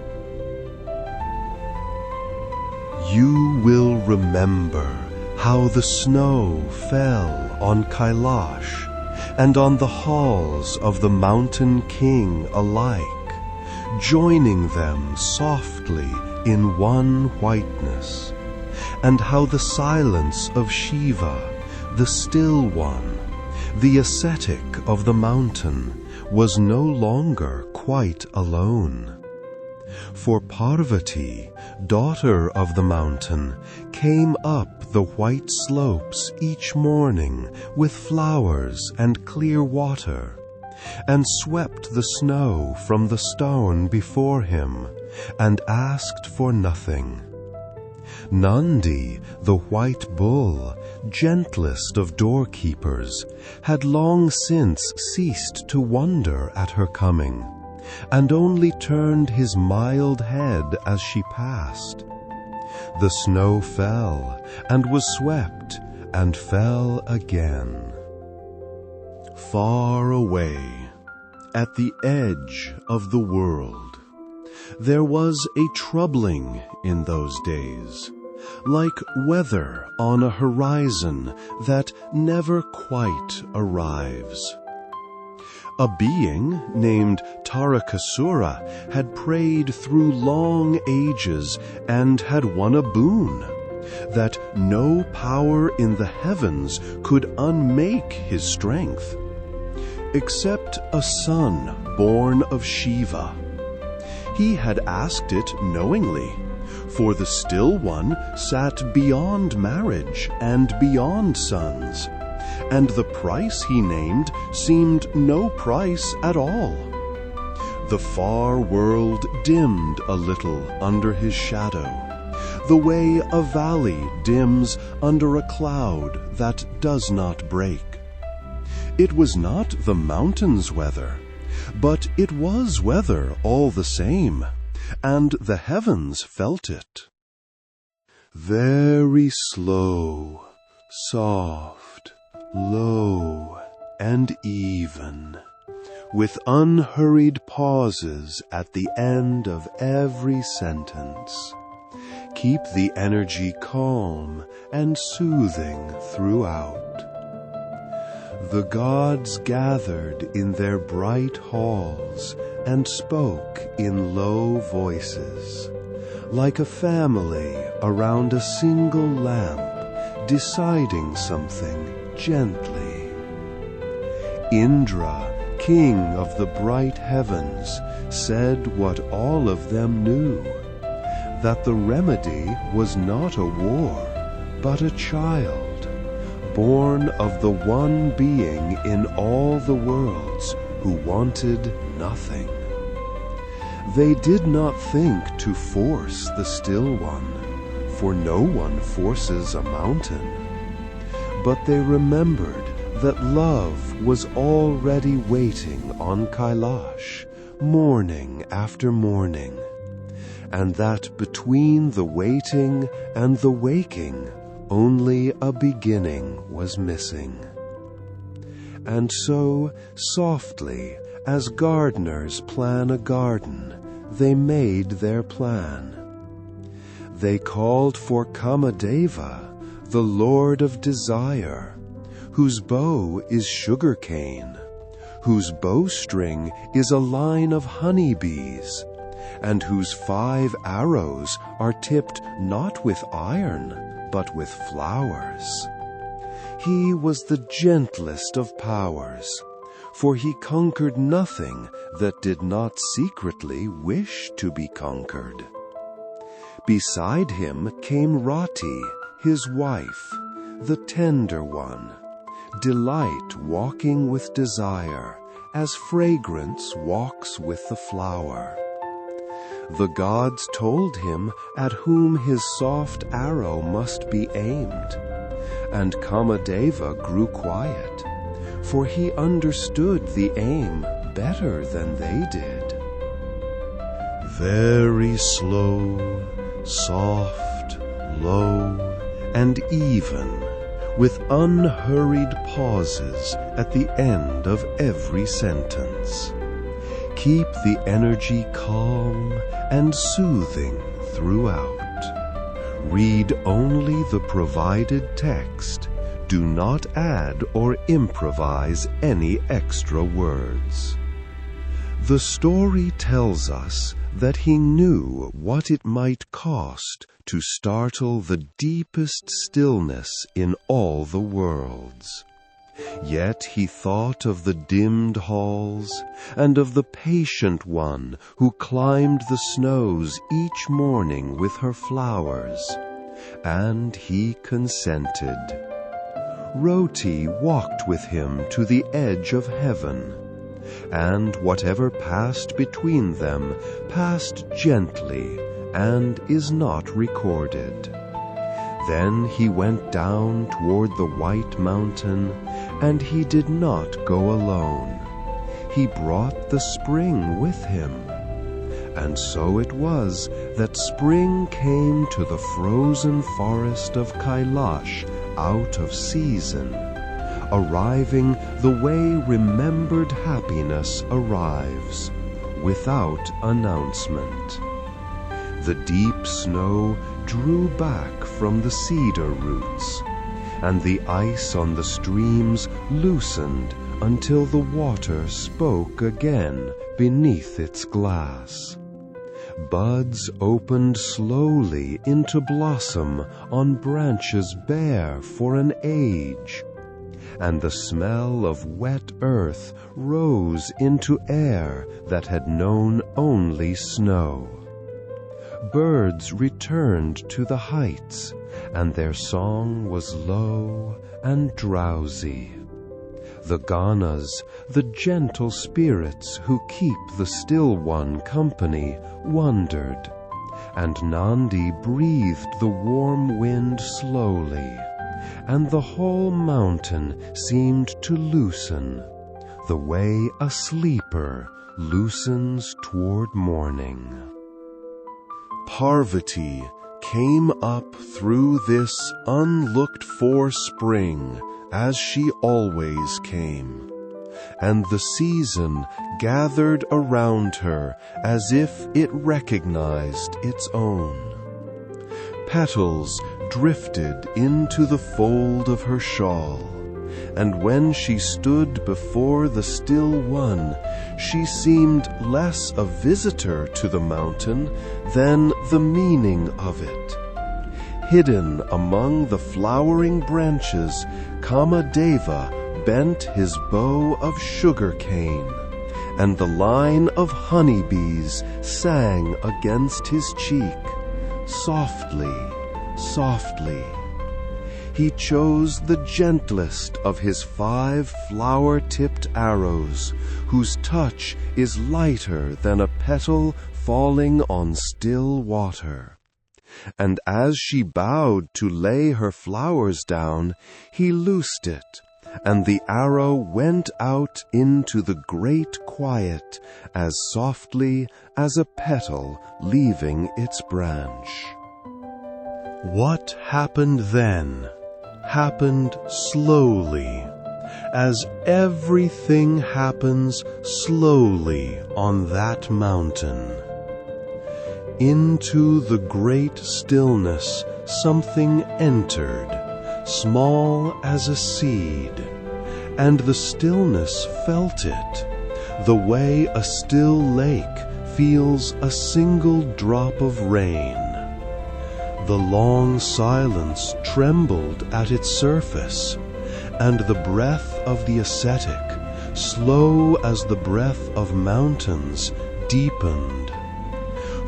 You will remember how the snow fell on Kailash and on the halls of the Mountain King alike, joining them softly in one whiteness, and how the silence of Shiva, the still one, the ascetic of the mountain, was no longer quite alone. For Parvati, daughter of the mountain, came up the white slopes each morning with flowers and clear water, and swept the snow from the stone before him, and asked for nothing. Nandi, the white bull, gentlest of doorkeepers, had long since ceased to wonder at her coming, and only turned his mild head as she passed. The snow fell, and was swept, and fell again. Far away, at the edge of the world, there was a troubling in those days, like weather on a horizon that never quite arrives. A being named Tarakasura had prayed through long ages and had won a boon, that no power in the heavens could unmake his strength, except a son born of Shiva. He had asked it knowingly, for the Still One sat beyond marriage and beyond sons, and the price he named seemed no price at all. The far world dimmed a little under his shadow, the way a valley dims under a cloud that does not break. It was not the mountain's weather, but it was weather all the same, and the heavens felt it. Very slow, soft, low, and even, with unhurried pauses at the end of every sentence. Keep the energy calm and soothing throughout. The gods gathered in their bright halls and spoke in low voices, like a family around a single lamp, deciding something gently. Indra, king of the bright heavens, said what all of them knew, that the remedy was not a war, but a child, born of the one being in all the worlds who wanted nothing. They did not think to force the Still One, for no one forces a mountain. But they remembered that love was already waiting on Kailash, morning after morning, and that between the waiting and the waking, only a beginning was missing. And so, softly, as gardeners plan a garden, they made their plan. They called for Kamadeva, the Lord of Desire, whose bow is sugarcane, whose bowstring is a line of honeybees, and whose 5 arrows are tipped not with iron, but with flowers. He was the gentlest of powers, for he conquered nothing that did not secretly wish to be conquered. Beside him came Rati, his wife, the tender one, delight walking with desire, as fragrance walks with the flower. The gods told him at whom his soft arrow must be aimed, and Kamadeva grew quiet, for he understood the aim better than they did. Very slow, soft, low, and even, with unhurried pauses at the end of every sentence. Keep the energy calm and soothing throughout. Read only the provided text. Do not add or improvise any extra words. The story tells us that he knew what it might cost to startle the deepest stillness in all the worlds. Yet he thought of the dimmed halls and of the patient one who climbed the snows each morning with her flowers, and he consented. Roti walked with him to the edge of heaven, and whatever passed between them passed gently and is not recorded. Then he went down toward the white mountain, and he did not go alone. He brought the spring with him. And so it was that spring came to the frozen forest of Kailash out of season, arriving the way remembered happiness arrives, without announcement. The deep snow drew back from the cedar roots, and the ice on the streams loosened until the water spoke again beneath its glass. Buds opened slowly into blossom on branches bare for an age, and the smell of wet earth rose into air that had known only snow. Birds returned to the heights, and their song was low and drowsy. The Ganas, the gentle spirits who keep the still one company, wondered, and Nandi breathed the warm wind slowly, and the whole mountain seemed to loosen, the way a sleeper loosens toward morning. Parvati came up through this unlooked-for spring as she always came, and the season gathered around her as if it recognized its own. Petals drifted into the fold of her shawl, and when she stood before the still one, she seemed less a visitor to the mountain than the meaning of it. Hidden among the flowering branches, Kamadeva bent his bow of sugar cane, and the line of honeybees sang against his cheek, softly, softly. He chose the gentlest of his 5 flower-tipped arrows, whose touch is lighter than a petal falling on still water. And as she bowed to lay her flowers down, he loosed it, and the arrow went out into the great quiet as softly as a petal leaving its branch. What happened then happened slowly, as everything happens slowly on that mountain. Into the great stillness something entered, small as a seed, and the stillness felt it, the way a still lake feels a single drop of rain. The long silence trembled at its surface, and the breath of the ascetic, slow as the breath of mountains, deepened.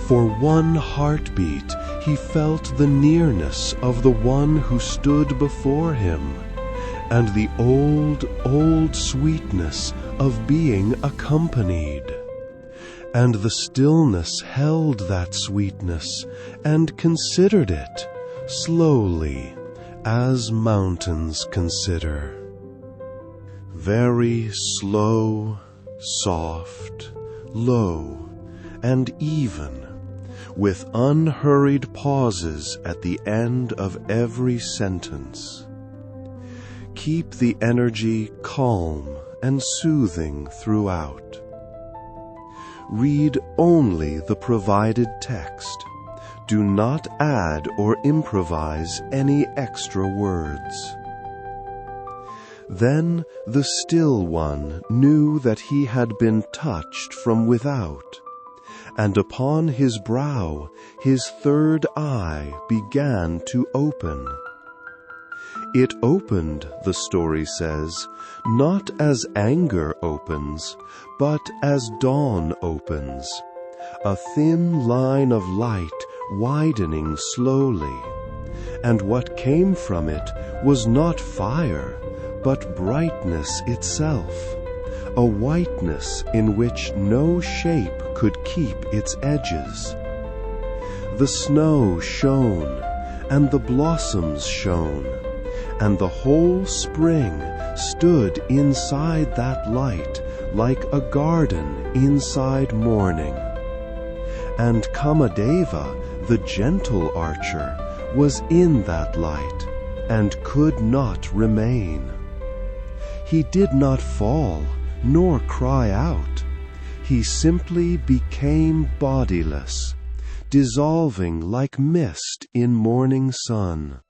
For one heartbeat he felt the nearness of the one who stood before him, and the old, old sweetness of being accompanied. And the stillness held that sweetness and considered it, slowly, as mountains consider. Very slow, soft, low, and even, with unhurried pauses at the end of every sentence. Keep the energy calm and soothing throughout. Read only the provided text. Do not add or improvise any extra words." Then the Still One knew that he had been touched from without, and upon his brow his third eye began to open. It opened, the story says, not as anger opens, but as dawn opens, a thin line of light widening slowly, and what came from it was not fire, but brightness itself, a whiteness in which no shape could keep its edges. The snow shone, and the blossoms shone, and the whole spring stood inside that light like a garden inside morning. And Kamadeva, the gentle archer, was in that light, and could not remain. He did not fall, nor cry out. He simply became bodiless, dissolving like mist in morning sun,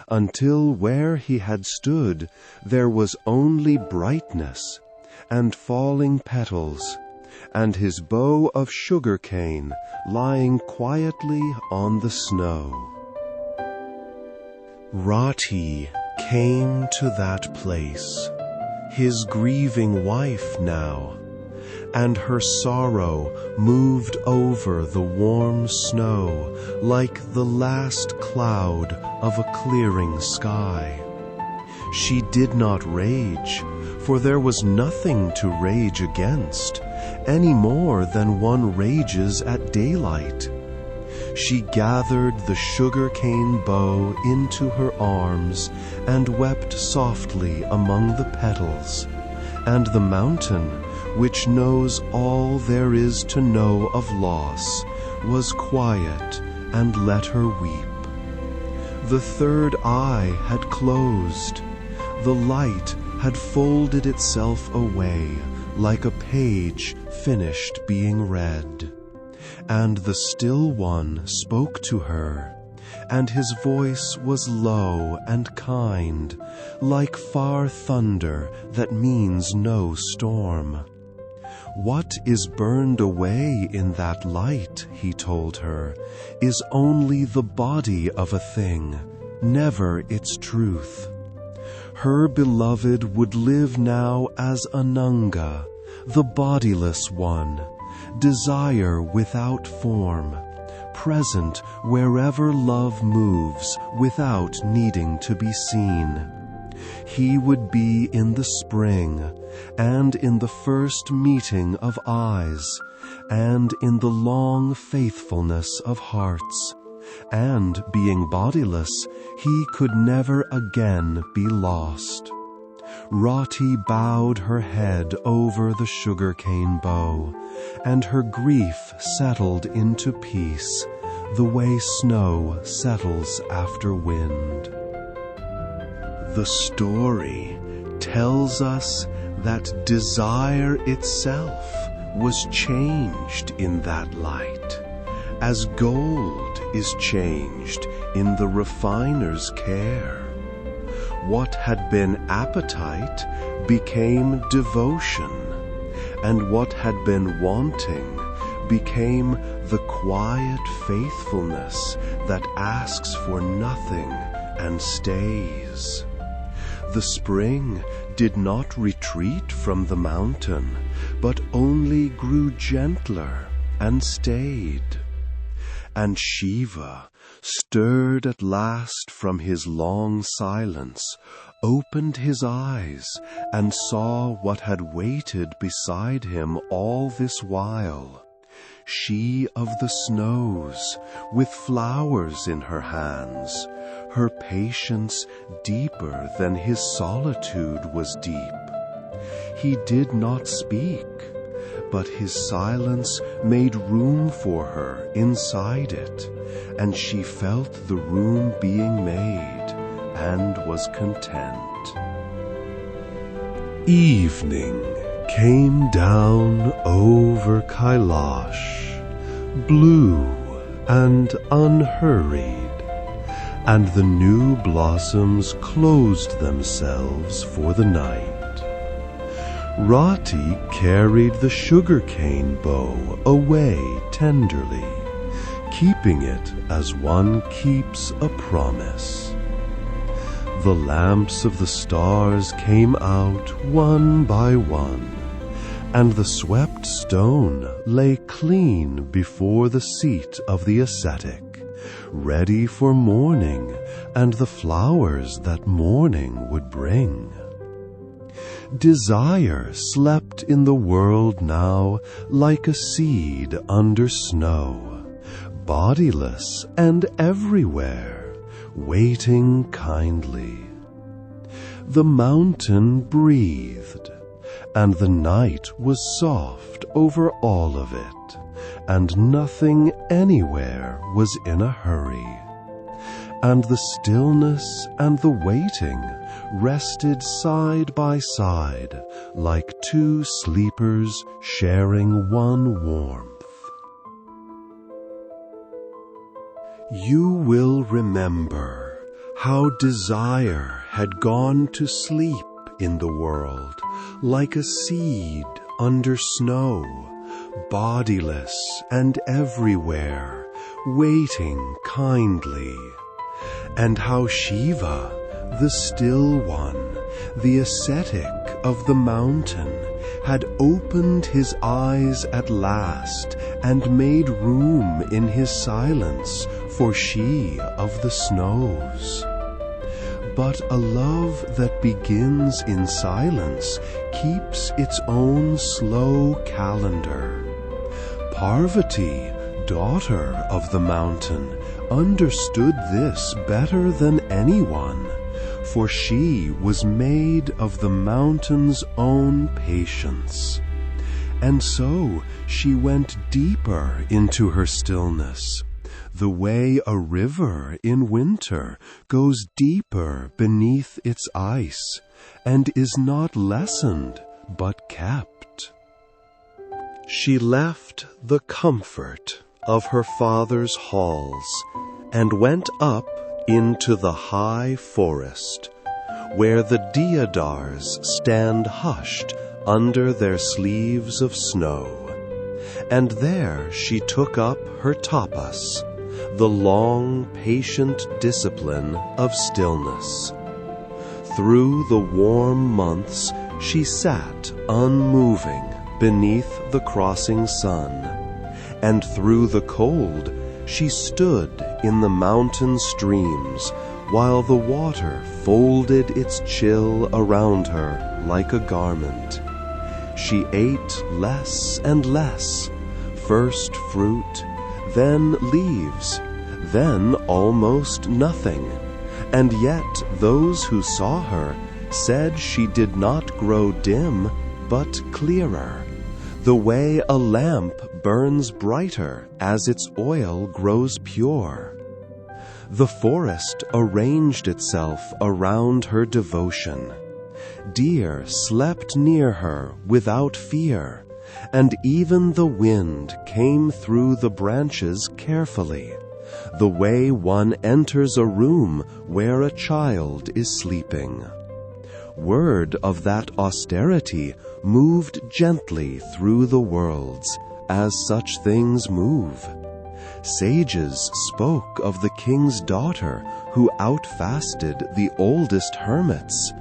until where he had stood there was only brightness, and falling petals, and his bow of sugar cane lying quietly on the snow. Rati came to that place, his grieving wife now, and her sorrow moved over the warm snow like the last cloud of a clearing sky. She did not rage, for there was nothing to rage against, any more than one rages at daylight. She gathered the sugar-cane bow into her arms and wept softly among the petals, and the mountain, which knows all there is to know of loss, was quiet and let her weep. The third eye had closed, the light had folded itself away like a page finished being read. And the Still One spoke to her, and his voice was low and kind, like far thunder that means no storm. What is burned away in that light, he told her, is only the body of a thing, never its truth. Her beloved would live now as Ananga, the bodiless one, desire without form, present wherever love moves without needing to be seen. He would be in the spring, and in the first meeting of eyes, and in the long faithfulness of hearts, and being bodiless, he could never again be lost. Rati bowed her head over the sugar-cane bow, and her grief settled into peace, the way snow settles after wind. The story tells us that desire itself was changed in that light, as gold is changed in the refiner's care. What had been appetite became devotion, and what had been wanting became the quiet faithfulness that asks for nothing and stays. The spring did not retreat from the mountain, but only grew gentler and stayed. And Shiva, stirred at last from his long silence, opened his eyes and saw what had waited beside him all this while. She of the snows, with flowers in her hands, her patience deeper than his solitude was deep. He did not speak, but his silence made room for her inside it, and she felt the room being made, and was content. Evening came down over Kailash, blue and unhurried, and the new blossoms closed themselves for the night. Rati carried the sugar-cane bow away tenderly, keeping it as one keeps a promise. The lamps of the stars came out one by one, and the swept stone lay clean before the seat of the ascetic, ready for morning and the flowers that morning would bring. Desire slept in the world now like a seed under snow, bodiless and everywhere, waiting kindly. The mountain breathed, and the night was soft over all of it, and nothing anywhere was in a hurry. And the stillness and the waiting rested side by side like two sleepers sharing one warmth. You will remember how desire had gone to sleep in the world like a seed under snow, bodiless and everywhere, waiting kindly, and how Shiva, the still one, the ascetic of the mountain, had opened his eyes at last and made room in his silence for she of the snows. But a love that begins in silence keeps its own slow calendar. Parvati, daughter of the mountain, understood this better than anyone, for she was made of the mountain's own patience. And so she went deeper into her stillness, the way a river in winter goes deeper beneath its ice, and is not lessened but kept. She left the comfort of her father's halls, and went up into the high forest, where the deodars stand hushed under their sleeves of snow. And there she took up her tapas, the long, patient discipline of stillness. Through the warm months she sat unmoving beneath the crossing sun, and through the cold she stood in the mountain streams, while the water folded its chill around her like a garment. She ate less and less, first fruit, then leaves, then almost nothing, and yet those who saw her said she did not grow dim, but clearer, the way a lamp burns brighter as its oil grows pure. The forest arranged itself around her devotion. Deer slept near her without fear, and even the wind came through the branches carefully, the way one enters a room where a child is sleeping. Word of that austerity moved gently through the worlds, as such things move. Sages spoke of the king's daughter who outfasted the oldest hermits,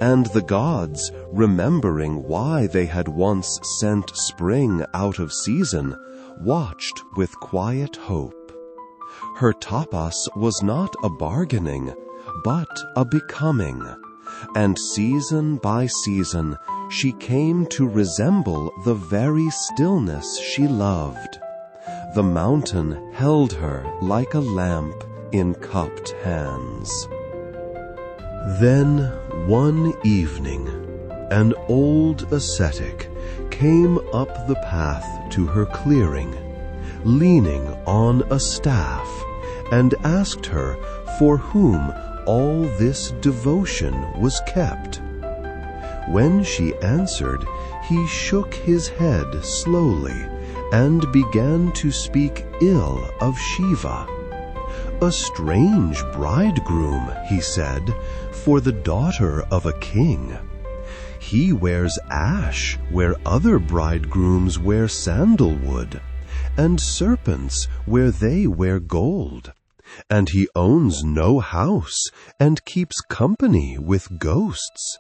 and the gods, remembering why they had once sent spring out of season, watched with quiet hope. Her tapas was not a bargaining, but a becoming, and season by season she came to resemble the very stillness she loved. The mountain held her like a lamp in cupped hands. Then one evening, an old ascetic came up the path to her clearing, leaning on a staff, and asked her for whom all this devotion was kept. When she answered, he shook his head slowly and began to speak ill of Shiva. "A strange bridegroom," he said, "for the daughter of a king. He wears ash where other bridegrooms wear sandalwood, and serpents where they wear gold. And he owns no house and keeps company with ghosts.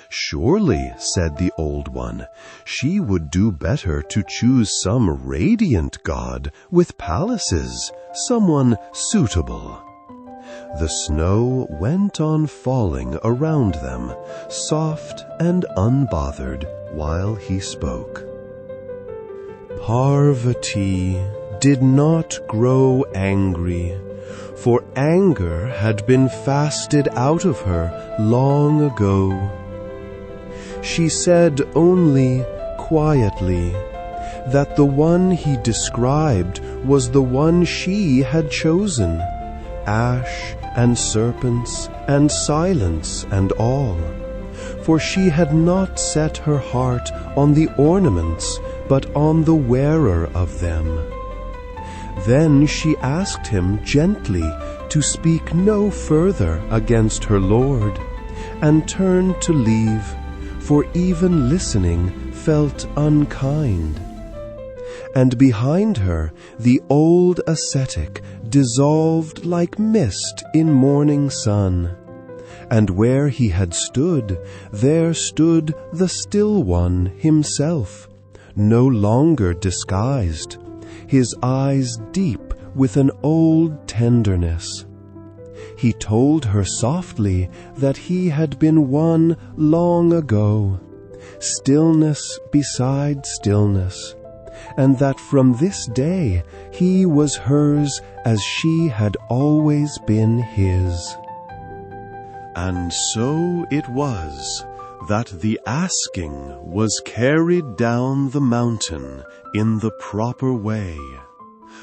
Surely," said the Old One, "she would do better to choose some radiant god with palaces, someone suitable." The snow went on falling around them, soft and unbothered, while he spoke. Parvati did not grow angry, for anger had been fasted out of her long ago. She said only quietly that the one he described was the one she had chosen, ash and serpents and silence and all, for she had not set her heart on the ornaments but on the wearer of them. Then she asked him gently to speak no further against her lord, and turned to leave, for even listening felt unkind. And behind her the old ascetic dissolved like mist in morning sun, and where he had stood, there stood the Still One himself, no longer disguised, his eyes deep with an old tenderness. He told her softly that he had been one long ago, stillness beside stillness, and that from this day he was hers as she had always been his. And so it was that the asking was carried down the mountain in the proper way,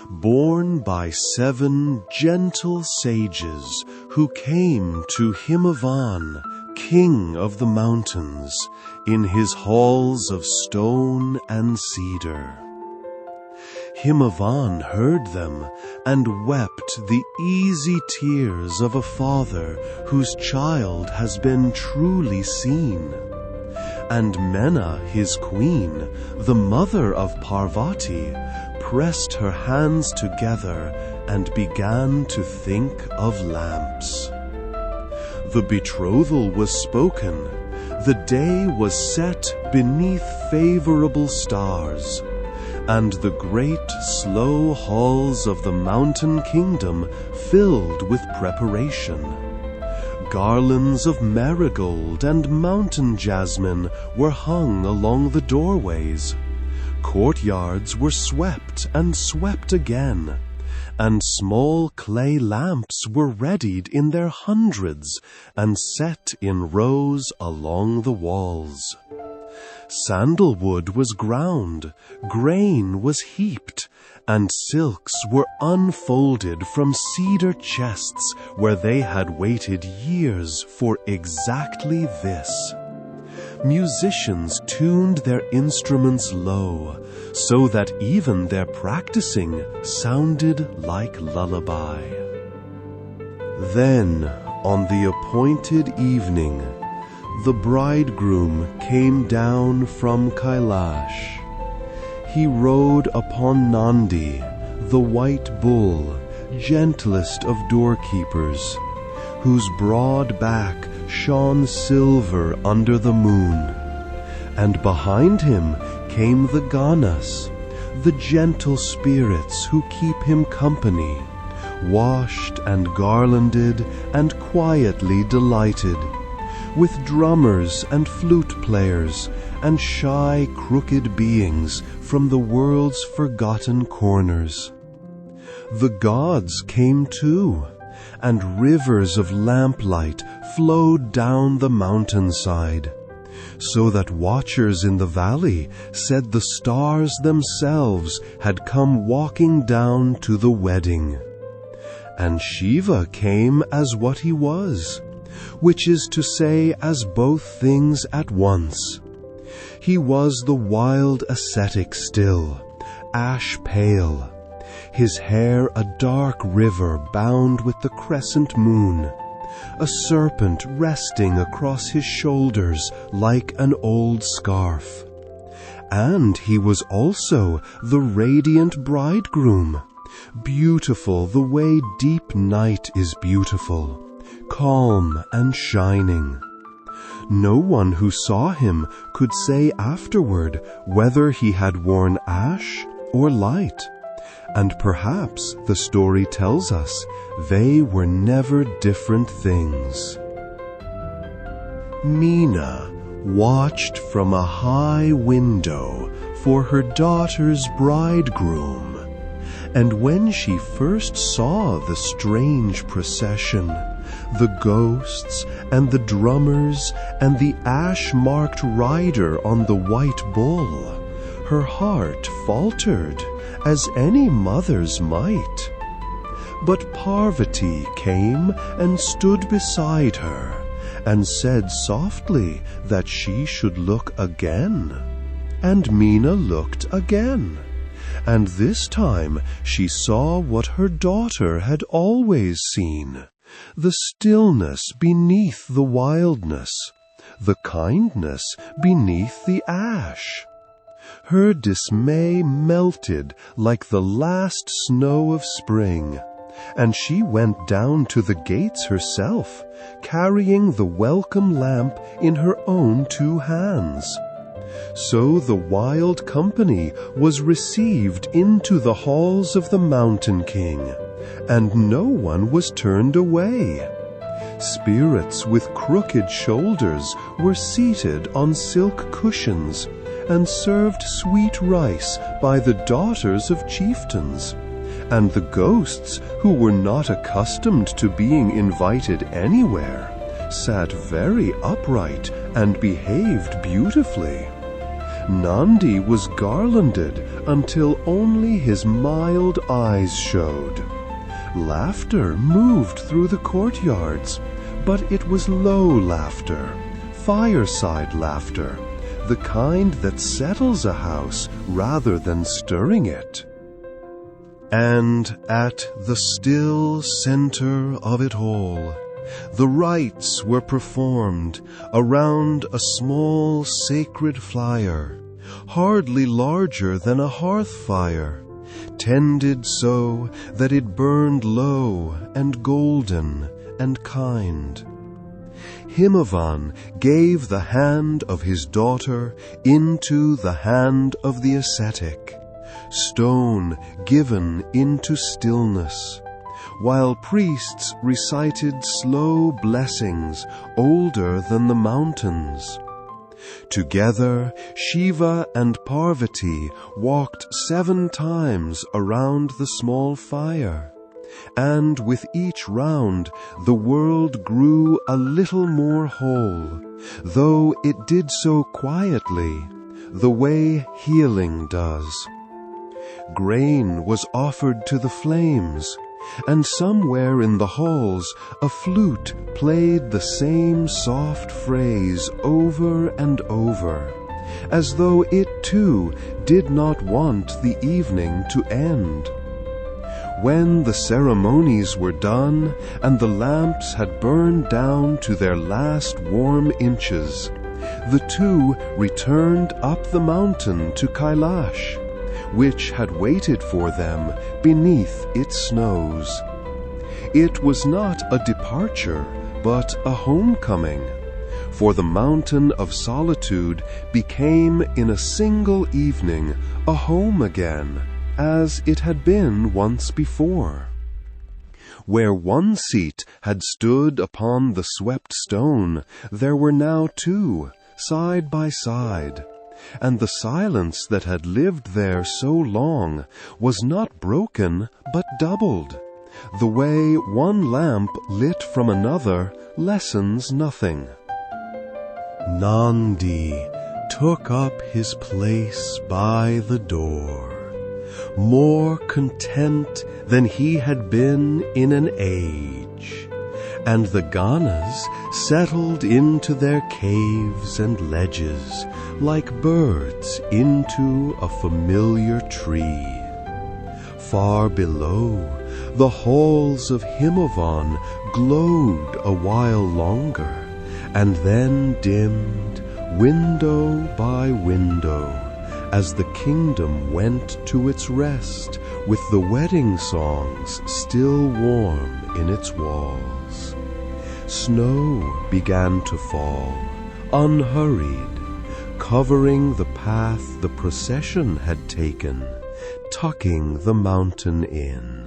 borne by 7 gentle sages who came to Himavan, king of the mountains, in his halls of stone and cedar. Himavan heard them and wept the easy tears of a father whose child has been truly seen. And Mena, his queen, the mother of Parvati, pressed her hands together and began to think of lamps. The betrothal was spoken. The day was set beneath favorable stars, and the great slow halls of the mountain kingdom filled with preparation. Garlands of marigold and mountain jasmine were hung along the doorways. Courtyards were swept and swept again, and small clay lamps were readied in their hundreds and set in rows along the walls. Sandalwood was ground, grain was heaped, and silks were unfolded from cedar chests where they had waited years for exactly this. Musicians tuned their instruments low, so that even their practicing sounded like lullaby. Then, on the appointed evening, the bridegroom came down from Kailash. He rode upon Nandi, the white bull, gentlest of doorkeepers, whose broad back shone silver under the moon. And behind him came the Ganas, the gentle spirits who keep him company, washed and garlanded and quietly delighted, with drummers and flute players and shy crooked beings from the world's forgotten corners. The gods came too, and rivers of lamplight flowed down the mountainside, so that watchers in the valley said the stars themselves had come walking down to the wedding. And Shiva came as what he was, which is to say as both things at once. He was the wild ascetic still, ash pale, his hair a dark river bound with the crescent moon, a serpent resting across his shoulders like an old scarf. And he was also the radiant bridegroom, beautiful the way deep night is beautiful, calm and shining. No one who saw him could say afterward whether he had worn ash or light, and perhaps the story tells us they were never different things. Mina watched from a high window for her daughter's bridegroom, and when she first saw the strange procession, the ghosts and the drummers and the ash-marked rider on the white bull, her heart faltered, as any mother's might. But Parvati came and stood beside her, and said softly that she should look again. And Mina looked again, and this time she saw what her daughter had always seen, the stillness beneath the wildness, the kindness beneath the ash. Her dismay melted like the last snow of spring, and she went down to the gates herself, carrying the welcome lamp in her own 2 hands. So the wild company was received into the halls of the Mountain King, and no one was turned away. Spirits with crooked shoulders were seated on silk cushions, and served sweet rice by the daughters of chieftains. And the ghosts, who were not accustomed to being invited anywhere, sat very upright and behaved beautifully. Nandi was garlanded until only his mild eyes showed. Laughter moved through the courtyards, but it was low laughter, fireside laughter, the kind that settles a house rather than stirring it. And at the still center of it all, the rites were performed around a small sacred fire, hardly larger than a hearth fire, tended so that it burned low and golden and kind. Himavan gave the hand of his daughter into the hand of the ascetic, stone given into stillness, while priests recited slow blessings older than the mountains. Together, Shiva and Parvati walked 7 times around the small fire, and with each round the world grew a little more whole, though it did so quietly, the way healing does. Grain was offered to the flames, and somewhere in the halls a flute played the same soft phrase over and over, as though it too did not want the evening to end. When the ceremonies were done and the lamps had burned down to their last warm inches, the 2 returned up the mountain to Kailash, which had waited for them beneath its snows. It was not a departure, but a homecoming, for the mountain of solitude became in a single evening a home again, as it had been once before. Where one seat had stood upon the swept stone, there were now 2, side by side, and the silence that had lived there so long was not broken but doubled, the way one lamp lit from another lessens nothing. Nandi took up his place by the door, more content than he had been in an age, and the Ganas settled into their caves and ledges like birds into a familiar tree. Far below, the halls of Himavon glowed a while longer, and then dimmed window by window, as the kingdom went to its rest with the wedding songs still warm in its walls. Snow began to fall, unhurried, covering the path the procession had taken, tucking the mountain in.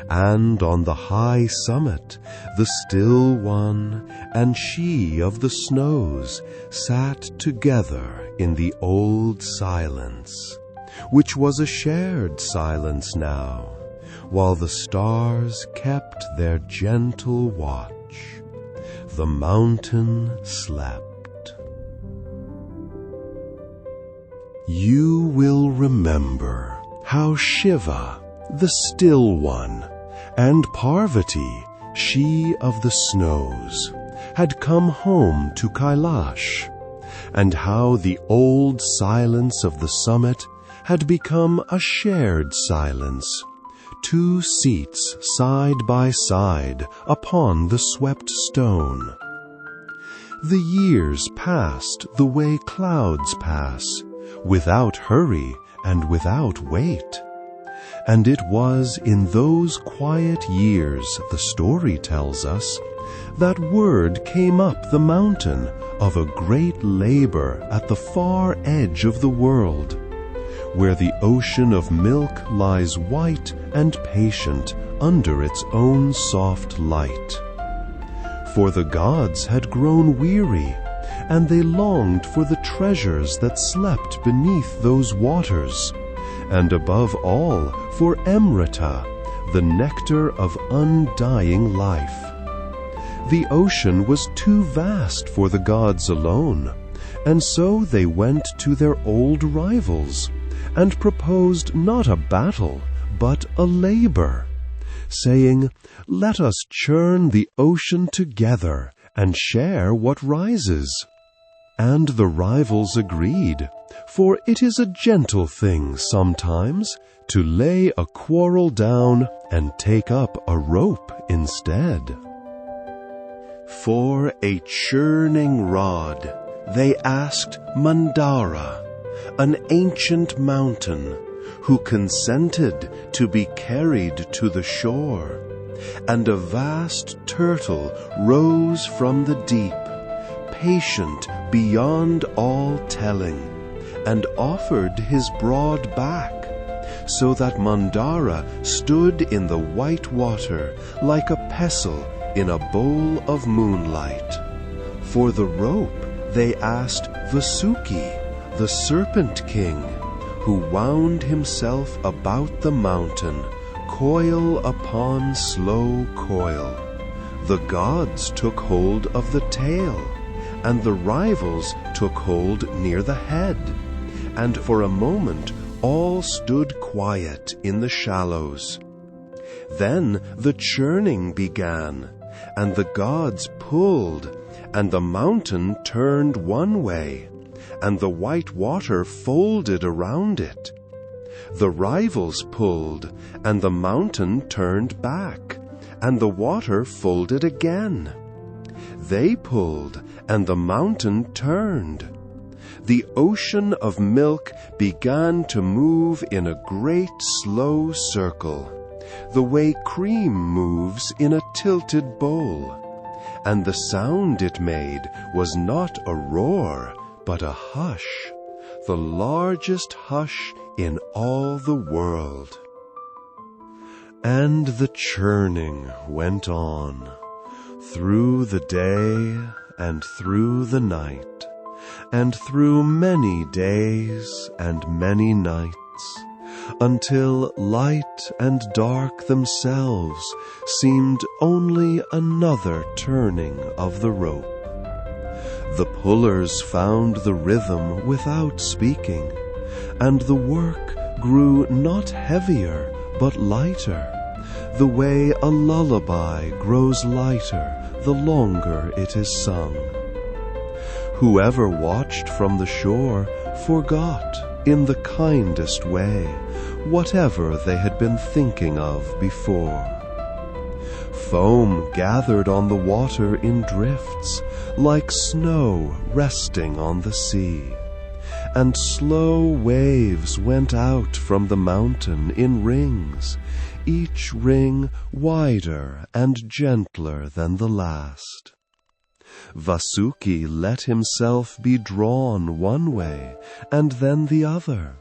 And on the high summit, the Still One and she of the snows sat together in the old silence, which was a shared silence now, while the stars kept their gentle watch. The mountain slept. You will remember how Shiva, the Still One, and Parvati, she of the snows, had come home to Kailash, and how the old silence of the summit had become a shared silence, 2 seats side by side upon the swept stone. The years passed the way clouds pass, without hurry and without wait. And it was in those quiet years, the story tells us, that word came up the mountain of a great labor at the far edge of the world, where the ocean of milk lies white and patient under its own soft light. For the gods had grown weary, and they longed for the treasures that slept beneath those waters, and above all for Amrita, the nectar of undying life. The ocean was too vast for the gods alone, and so they went to their old rivals, and proposed not a battle, but a labor, saying, "Let us churn the ocean together, and share what rises." And the rivals agreed, for it is a gentle thing sometimes to lay a quarrel down and take up a rope instead. For a churning rod they asked Mandara, an ancient mountain, who consented to be carried to the shore, and a vast turtle rose from the deep, patient beyond all telling, and offered his broad back, so that Mandara stood in the white water like a pestle in a bowl of moonlight. For the rope they asked Vasuki, the Serpent King, who wound himself about the mountain, coil upon slow coil. The gods took hold of the tail, and the rivals took hold near the head, and for a moment all stood quiet in the shallows. Then the churning began, and the gods pulled, and the mountain turned one way, and the white water folded around it. The rivals pulled, and the mountain turned back, and the water folded again. They pulled, and the mountain turned. The ocean of milk began to move in a great slow circle, the way cream moves in a tilted bowl, and the sound it made was not a roar, but a hush, the largest hush in all the world. And the churning went on, through the day and through the night, and through many days and many nights, until light and dark themselves seemed only another turning of the rope. The pullers found the rhythm without speaking, and the work grew not heavier but lighter, the way a lullaby grows lighter the longer it is sung. Whoever watched from the shore forgot, in the kindest way, whatever they had been thinking of before. Foam gathered on the water in drifts, like snow resting on the sea, and slow waves went out from the mountain in rings, each ring wider and gentler than the last. Vasuki let himself be drawn one way and then the other,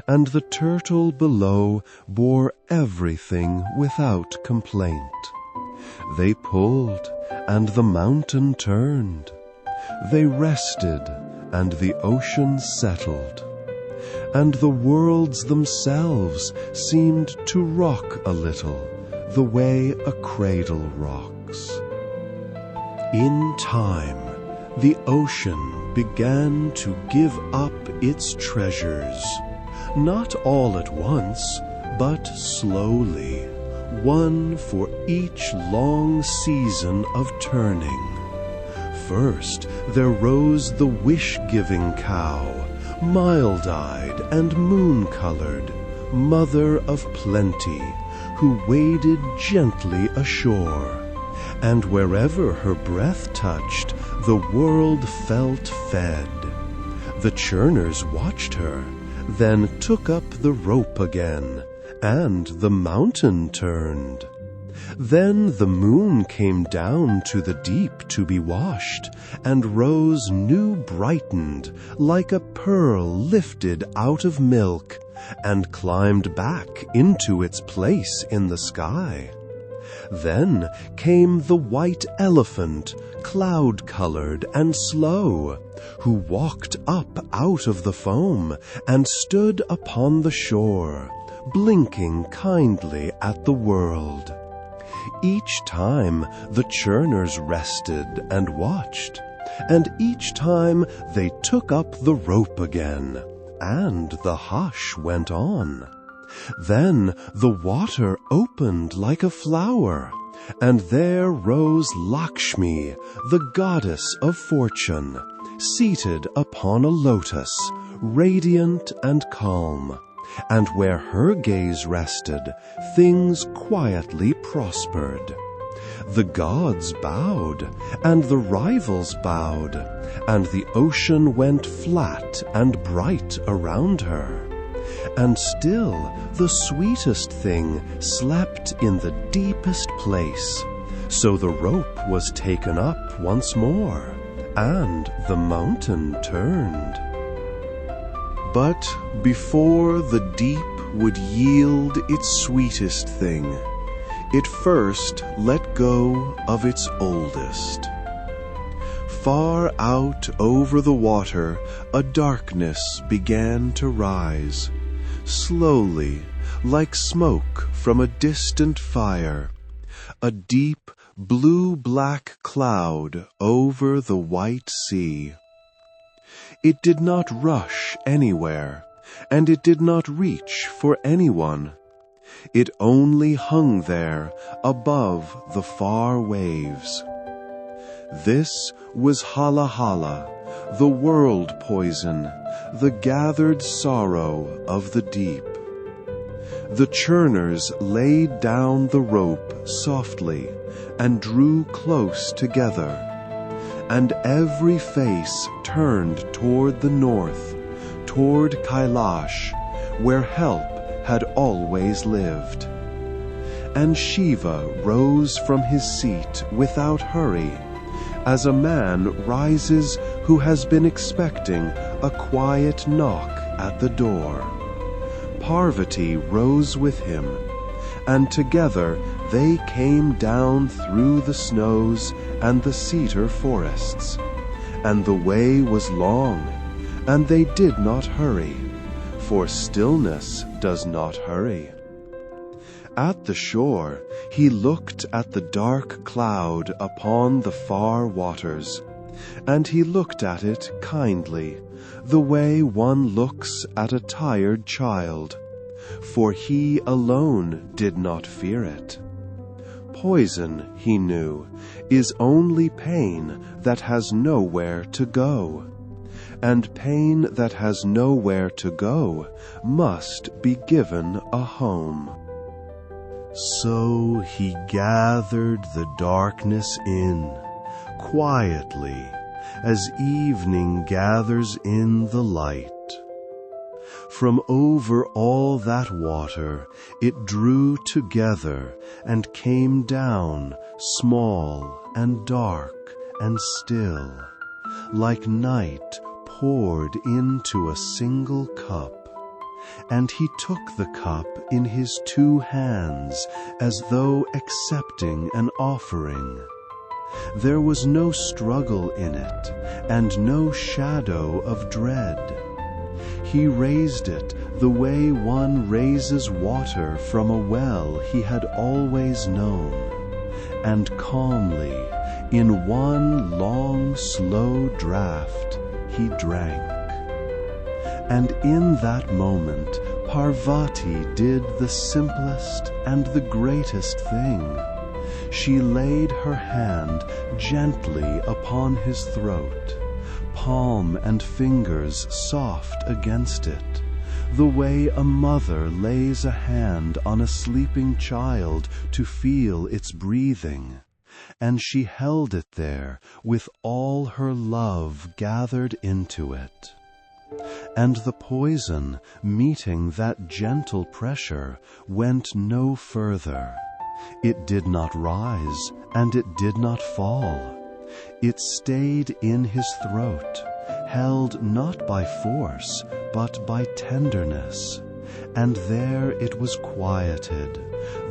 and the turtle below bore everything without complaint. They pulled, and the mountain turned. They rested, and the ocean settled. And the worlds themselves seemed to rock a little, the way a cradle rocks. In time, the ocean began to give up its treasures, not all at once, but slowly, one for each long season of turning. First there rose the wish-giving cow, mild-eyed and moon-colored, mother of plenty, who waded gently ashore, and wherever her breath touched, the world felt fed. The churners watched her, then took up the rope again, and the mountain turned. Then the moon came down to the deep to be washed, and rose new brightened, like a pearl lifted out of milk, and climbed back into its place in the sky. Then came the white elephant, cloud-colored and slow, who walked up out of the foam and stood upon the shore, blinking kindly at the world. Each time the churners rested and watched, and each time they took up the rope again, and the hush went on. Then the water opened like a flower, and there rose Lakshmi, the goddess of fortune, seated upon a lotus, radiant and calm. And where her gaze rested, things quietly prospered. The gods bowed, and the rivals bowed, and the ocean went flat and bright around her. And still the sweetest thing slept in the deepest place. So the rope was taken up once more, and the mountain turned. But before the deep would yield its sweetest thing, it first let go of its oldest. Far out over the water a darkness began to rise, slowly, like smoke from a distant fire, a deep blue-black cloud over the white sea. It did not rush anywhere, and it did not reach for anyone. It only hung there above the far waves. This was Hala Hala, the world poison, the gathered sorrow of the deep. The churners laid down the rope softly and drew close together, and every face turned toward the north, toward Kailash, where help had always lived. And Shiva rose from his seat without hurry, as a man rises who has been expecting a quiet knock at the door. Parvati rose with him, and together they came down through the snows and the cedar forests. And the way was long, and they did not hurry, for stillness does not hurry. At the shore he looked at the dark cloud upon the far waters, and he looked at it kindly, the way one looks at a tired child, for he alone did not fear it. poison, he knew, is only pain that has nowhere to go. And pain that has nowhere to go must be given a home. So he gathered the darkness in, quietly, as evening gathers in the light. From over all that water it drew together and came down, small and dark and still, like night poured into a single cup. And he took the cup in his 2 hands, as though accepting an offering. There was no struggle in it, and no shadow of dread. He raised it the way one raises water from a well he had always known, and calmly, in one long, slow draught, he drank. And in that moment, Parvati did the simplest and the greatest thing. She laid her hand gently upon his throat, palm and fingers soft against it, the way a mother lays a hand on a sleeping child to feel its breathing. And she held it there with all her love gathered into it. And the poison, meeting that gentle pressure, went no further. It did not rise, and it did not fall. It stayed in his throat, held not by force, but by tenderness. And there it was quieted,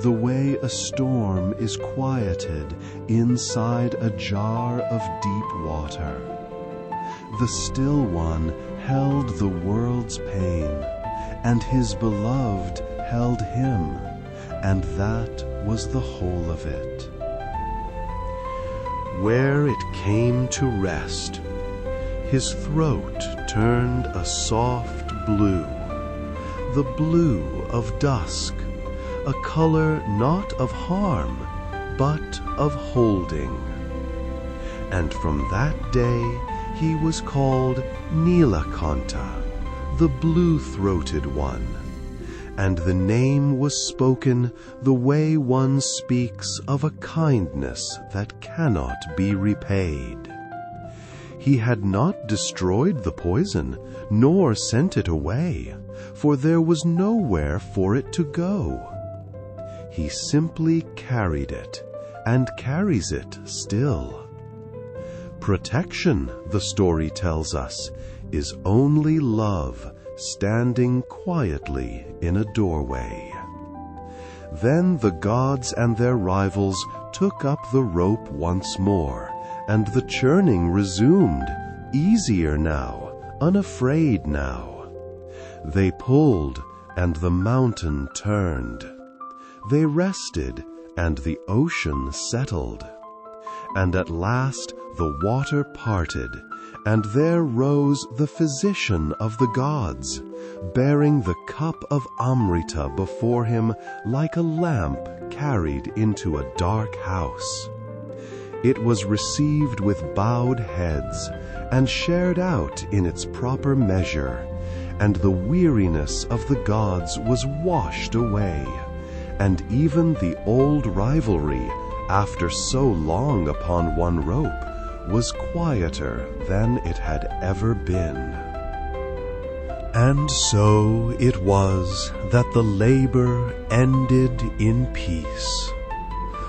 the way a storm is quieted inside a jar of deep water. The still one held the world's pain, and his beloved held him, and that was the whole of it. Where it came to rest, his throat turned a soft blue, the blue of dusk, a color not of harm, but of holding. And from that day he was called Nilakanta, the blue-throated one, and the name was spoken the way one speaks of a kindness that cannot be repaid. He had not destroyed the poison, nor sent it away, for there was nowhere for it to go. He simply carried it, and carries it still. Protection, the story tells us, is only love standing quietly in a doorway. Then the gods and their rivals took up the rope once more, and the churning resumed, easier now, unafraid now. They pulled, and the mountain turned. They rested, and the ocean settled. And at last the water parted, and there rose the physician of the gods, bearing the cup of Amrita before him like a lamp carried into a dark house. It was received with bowed heads, and shared out in its proper measure, and the weariness of the gods was washed away, and even the old rivalry, after so long upon one rope, was quieter than it had ever been. And so it was that the labor ended in peace.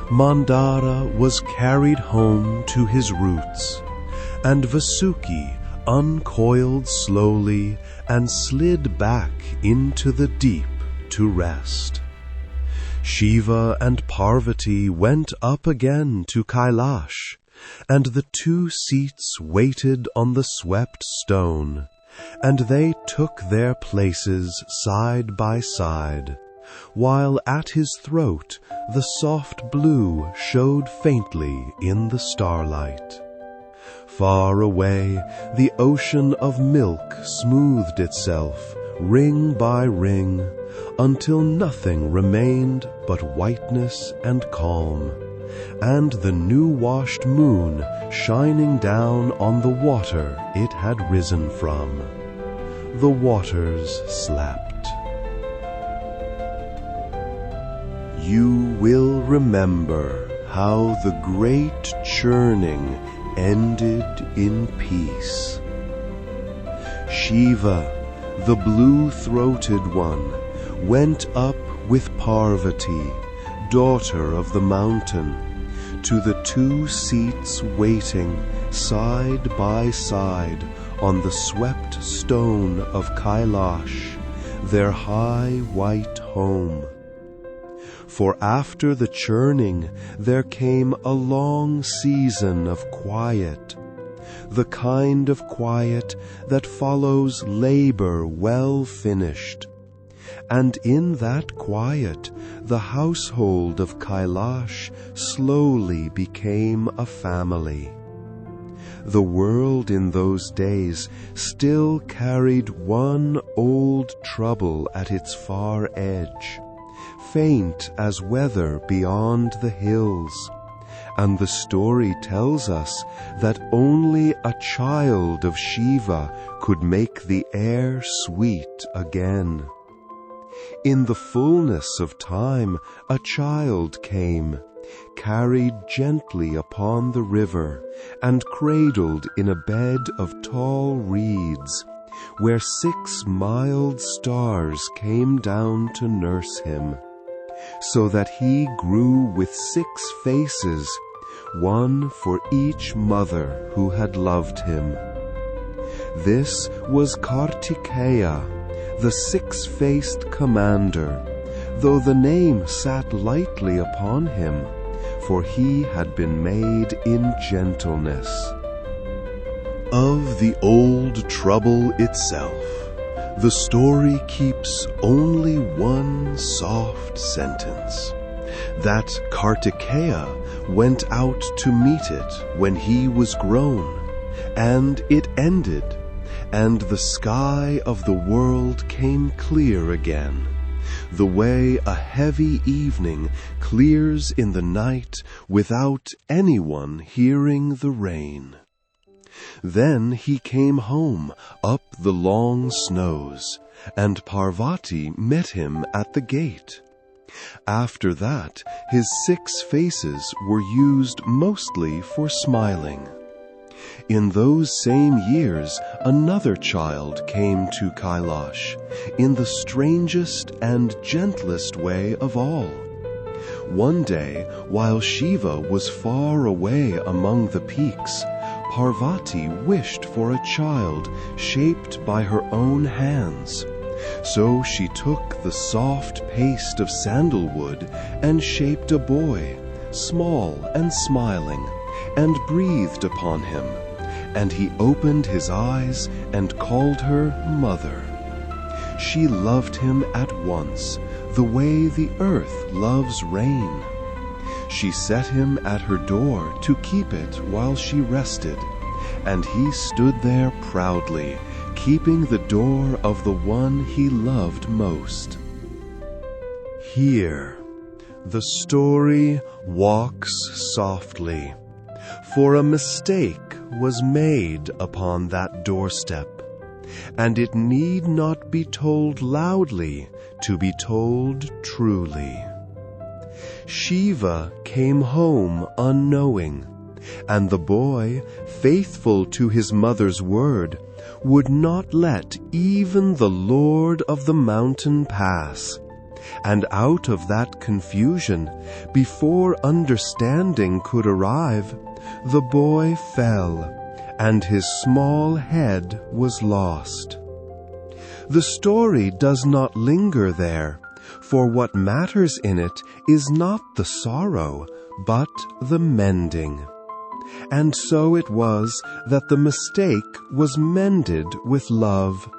Mandara was carried home to his roots, and Vasuki uncoiled slowly and slid back into the deep to rest. Shiva and Parvati went up again to Kailash, and the 2 seats waited on the swept stone, and they took their places side by side, while at his throat the soft blue showed faintly in the starlight. Far away the ocean of milk smoothed itself, ring by ring, until nothing remained but whiteness and calm, and the new-washed moon shining down on the water it had risen from. The waters slept. You will remember how the great churning ended in peace. Shiva, the blue-throated one, went up with Parvati, daughter of the mountain, to the two seats waiting side by side on the swept stone of Kailash, their high white home. For after the churning there came a long season of quiet, the kind of quiet that follows labor well finished. And in that quiet, the household of Kailash slowly became a family. The world in those days still carried one old trouble at its far edge, faint as weather beyond the hills, and the story tells us that only a child of Shiva could make the air sweet again. In the fullness of time, a child came, carried gently upon the river, and cradled in a bed of tall reeds, where 6 mild stars came down to nurse him, so that he grew with 6 faces, one for each mother who had loved him. This was Kartikeya, the 6-faced commander, though the name sat lightly upon him, for he had been made in gentleness. Of the old trouble itself, the story keeps only one soft sentence, that Kartikeya went out to meet it when he was grown, and it ended, and the sky of the world came clear again, the way a heavy evening clears in the night without anyone hearing the rain. Then he came home up the long snows, and Parvati met him at the gate. After that, his 6 faces were used mostly for smiling. In those same years, another child came to Kailash, in the strangest and gentlest way of all. One day, while Shiva was far away among the peaks, Parvati wished for a child shaped by her own hands. So she took the soft paste of sandalwood and shaped a boy, small and smiling, and breathed upon him, and he opened his eyes and called her mother. She loved him at once, the way the earth loves rain. She set him at her door to keep it while she rested, and he stood there proudly, keeping the door of the one he loved most. Here, the story walks softly, for a mistake was made upon that doorstep, and it need not be told loudly to be told truly. Shiva came home unknowing, and the boy, faithful to his mother's word, would not let even the Lord of the mountain pass. And out of that confusion, before understanding could arrive, the boy fell, and his small head was lost. The story does not linger there, for what matters in it is not the sorrow, but the mending. And so it was that the mistake was mended with love,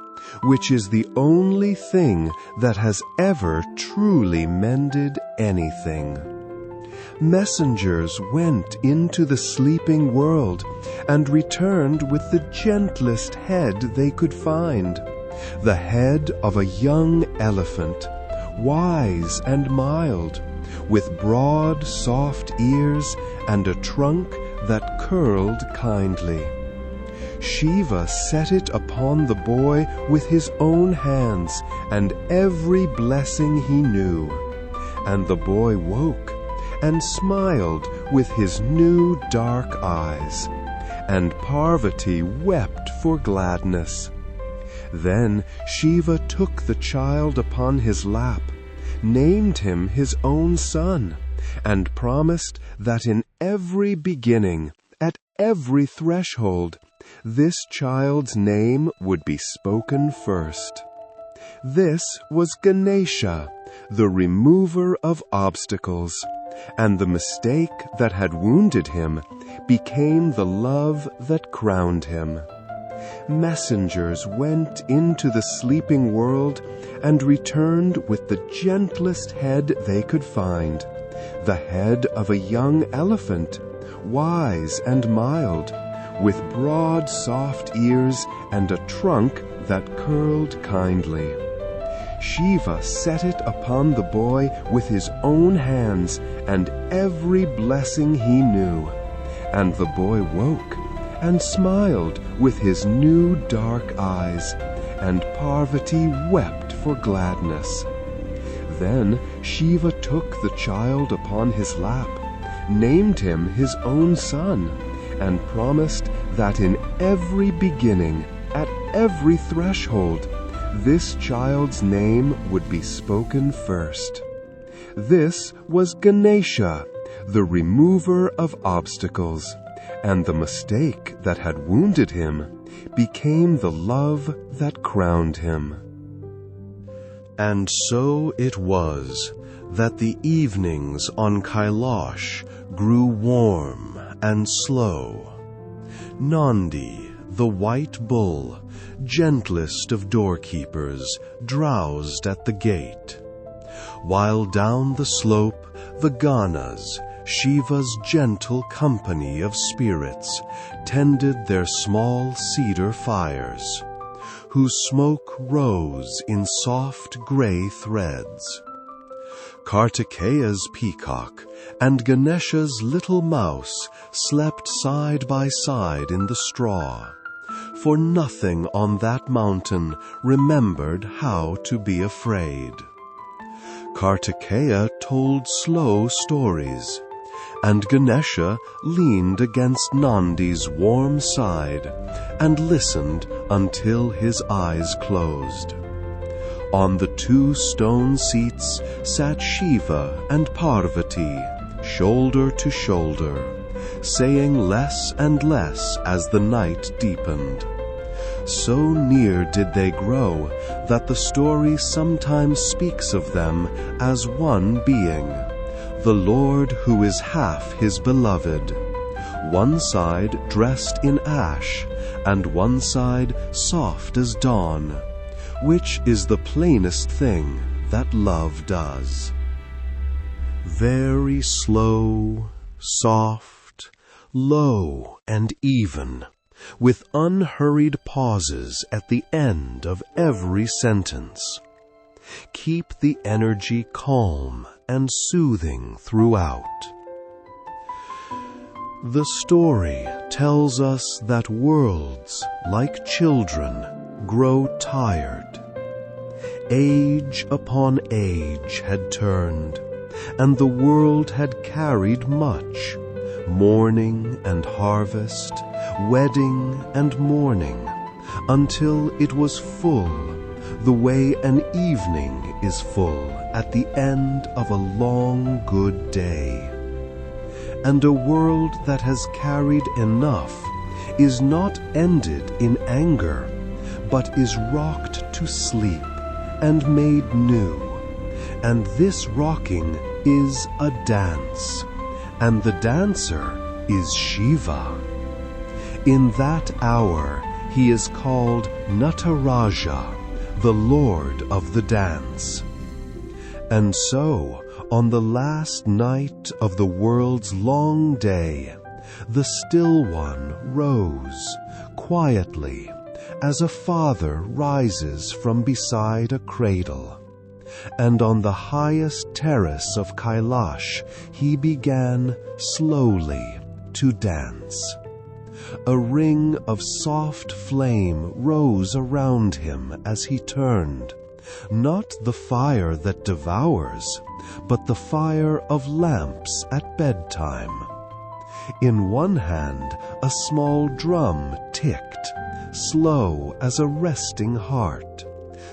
which is the only thing that has ever truly mended anything. Messengers went into the sleeping world and returned with the gentlest head they could find, the head of a young elephant, wise and mild, with broad, soft ears and a trunk that curled kindly. Shiva set it upon the boy with his own hands, and every blessing he knew. And the boy woke and smiled with his new dark eyes, and Parvati wept for gladness. Then Shiva took the child upon his lap, named him his own son, and promised that in every beginning, at every threshold, this child's name would be spoken first. This was Ganesha, the remover of obstacles, and the mistake that had wounded him became the love that crowned him. Messengers went into the sleeping world and returned with the gentlest head they could find, the head of a young elephant, wise and mild, with broad soft ears and a trunk that curled kindly. Shiva set it upon the boy with his own hands and every blessing he knew, and the boy woke and smiled with his new dark eyes, and Parvati wept for gladness. Then Shiva took the child upon his lap, named him his own son, and promised that in every beginning, at every threshold, this child's name would be spoken first. This was Ganesha, the remover of obstacles, and the mistake that had wounded him became the love that crowned him. And so it was that the evenings on Kailash grew warm and slow. Nandi, the white bull, gentlest of doorkeepers, drowsed at the gate, while down the slope the Ganas, Shiva's gentle company of spirits, tended their small cedar fires, whose smoke rose in soft gray threads. Kartikeya's peacock and Ganesha's little mouse slept side by side in the straw, for nothing on that mountain remembered how to be afraid. Kartikeya told slow stories, and Ganesha leaned against Nandi's warm side and listened until his eyes closed. On the two stone seats sat Shiva and Parvati, shoulder to shoulder, saying less and less as the night deepened. So near did they grow that the story sometimes speaks of them as one being, the Lord who is half his beloved, one side dressed in ash, and one side soft as dawn, which is the plainest thing that love does. Very slow, soft, low and even, with unhurried pauses at the end of every sentence. Keep the energy calm and soothing throughout. The story tells us that worlds, like children, grow tired. Age upon age had turned, and the world had carried much, mourning and harvest, wedding and mourning, until it was full, the way an evening is full at the end of a long good day. And a world that has carried enough is not ended in anger, but is rocked to sleep and made new. And this rocking is a dance, and the dancer is Shiva. In that hour he is called Nataraja, the Lord of the dance. And so, on the last night of the world's long day, the Still One rose, quietly, as a father rises from beside a cradle, and on the highest terrace of Kailash he began slowly to dance. A ring of soft flame rose around him as he turned, not the fire that devours, but the fire of lamps at bedtime. In one hand a small drum ticked, slow as a resting heart,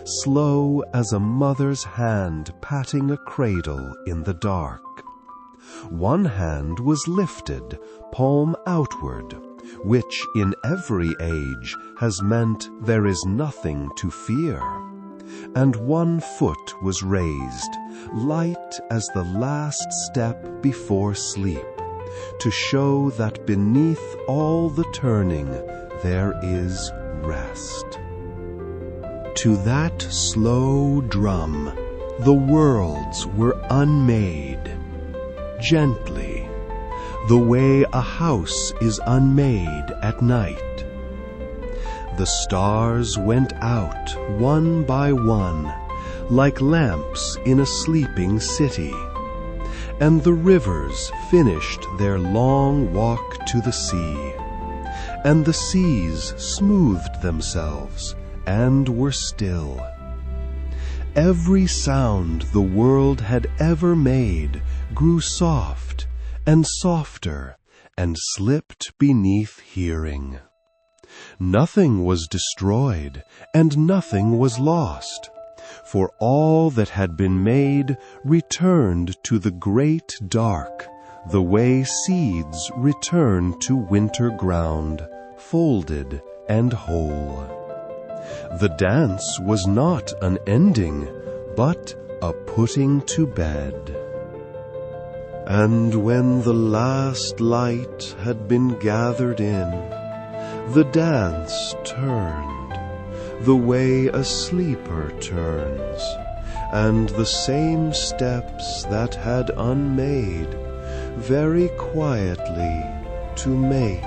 slow as a mother's hand patting a cradle in the dark. One hand was lifted, palm outward, which in every age has meant there is nothing to fear. And one foot was raised, light as the last step before sleep, to show that beneath all the turning there is rest. To that slow drum the worlds were unmade, gently, the way a house is unmade at night. The stars went out one by one, like lamps in a sleeping city, and the rivers finished their long walk to the sea, and the seas smoothed themselves and were still. Every sound the world had ever made grew soft and softer and slipped beneath hearing. Nothing was destroyed and nothing was lost, for all that had been made returned to the great dark, the way seeds return to winter ground, folded and whole. The dance was not an ending, but a putting to bed. And when the last light had been gathered in, the dance turned, the way a sleeper turns, and the same steps that had unmade, very quietly to make.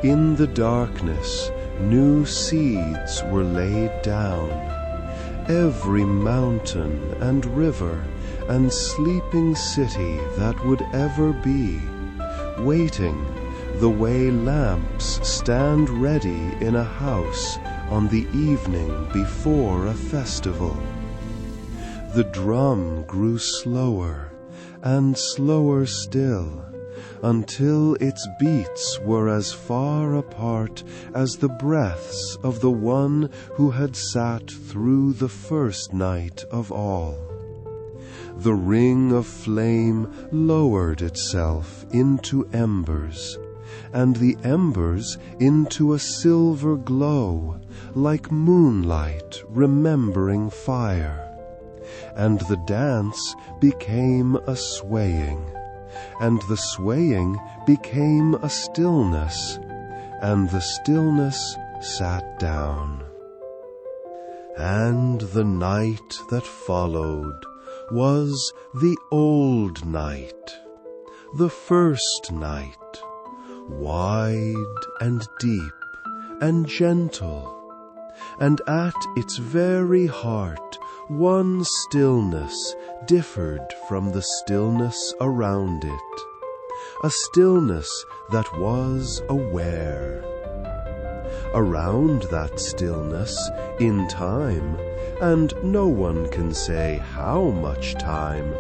In the darkness new seeds were laid down, every mountain and river and sleeping city that would ever be, waiting the way lamps stand ready in a house on the evening before a festival. The drum grew slower and slower still, until its beats were as far apart as the breaths of the one who had sat through the first night of all. The ring of flame lowered itself into embers, and the embers into a silver glow, like moonlight remembering fire. And the dance became a swaying, and the swaying became a stillness, and the stillness sat down. And the night that followed was the old night, the first night, wide and deep and gentle, and at its very heart one stillness differed from the stillness around it, a stillness that was aware. Around that stillness, in time, and no one can say how much time,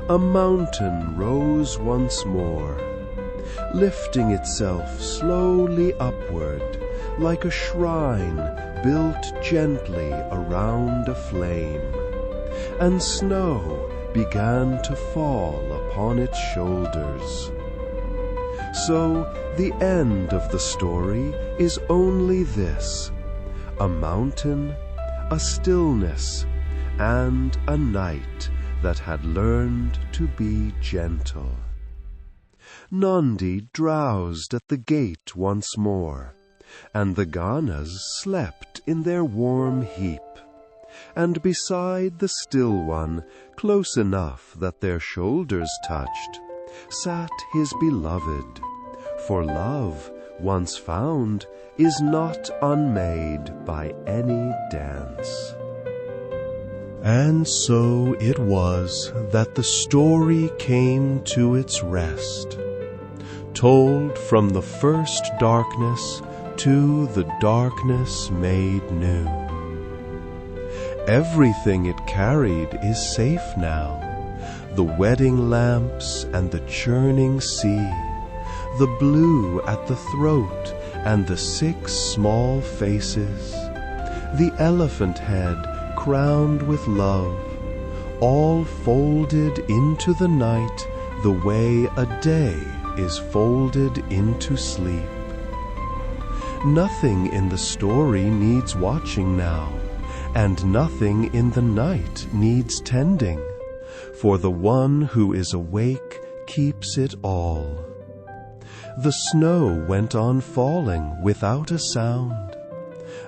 a mountain rose once more, lifting itself slowly upward, like a shrine built gently around a flame, and snow began to fall upon its shoulders. So the end of the story is only this: a mountain, a stillness, and a night that had learned to be gentle. Nandi drowsed at the gate once more, and the Ganas slept in their warm heap, and beside the still one, close enough that their shoulders touched, sat his beloved, for love, once found, is not unmade by any dance. And so it was that the story came to its rest, told from the first darkness to the darkness made new. Everything it carried is safe now, the wedding lamps and the churning sea, the blue at the throat and the 6 small faces, the elephant head crowned with love, all folded into the night the way a day is folded into sleep. Nothing in the story needs watching now, and nothing in the night needs tending, for the one who is awake keeps it all. The snow went on falling without a sound.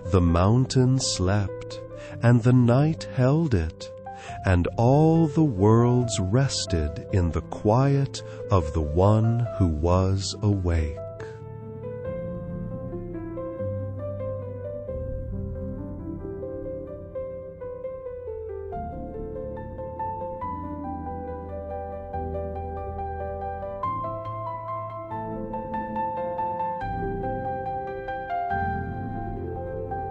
The mountain slept, and the night held it, and all the worlds rested in the quiet of the one who was awake.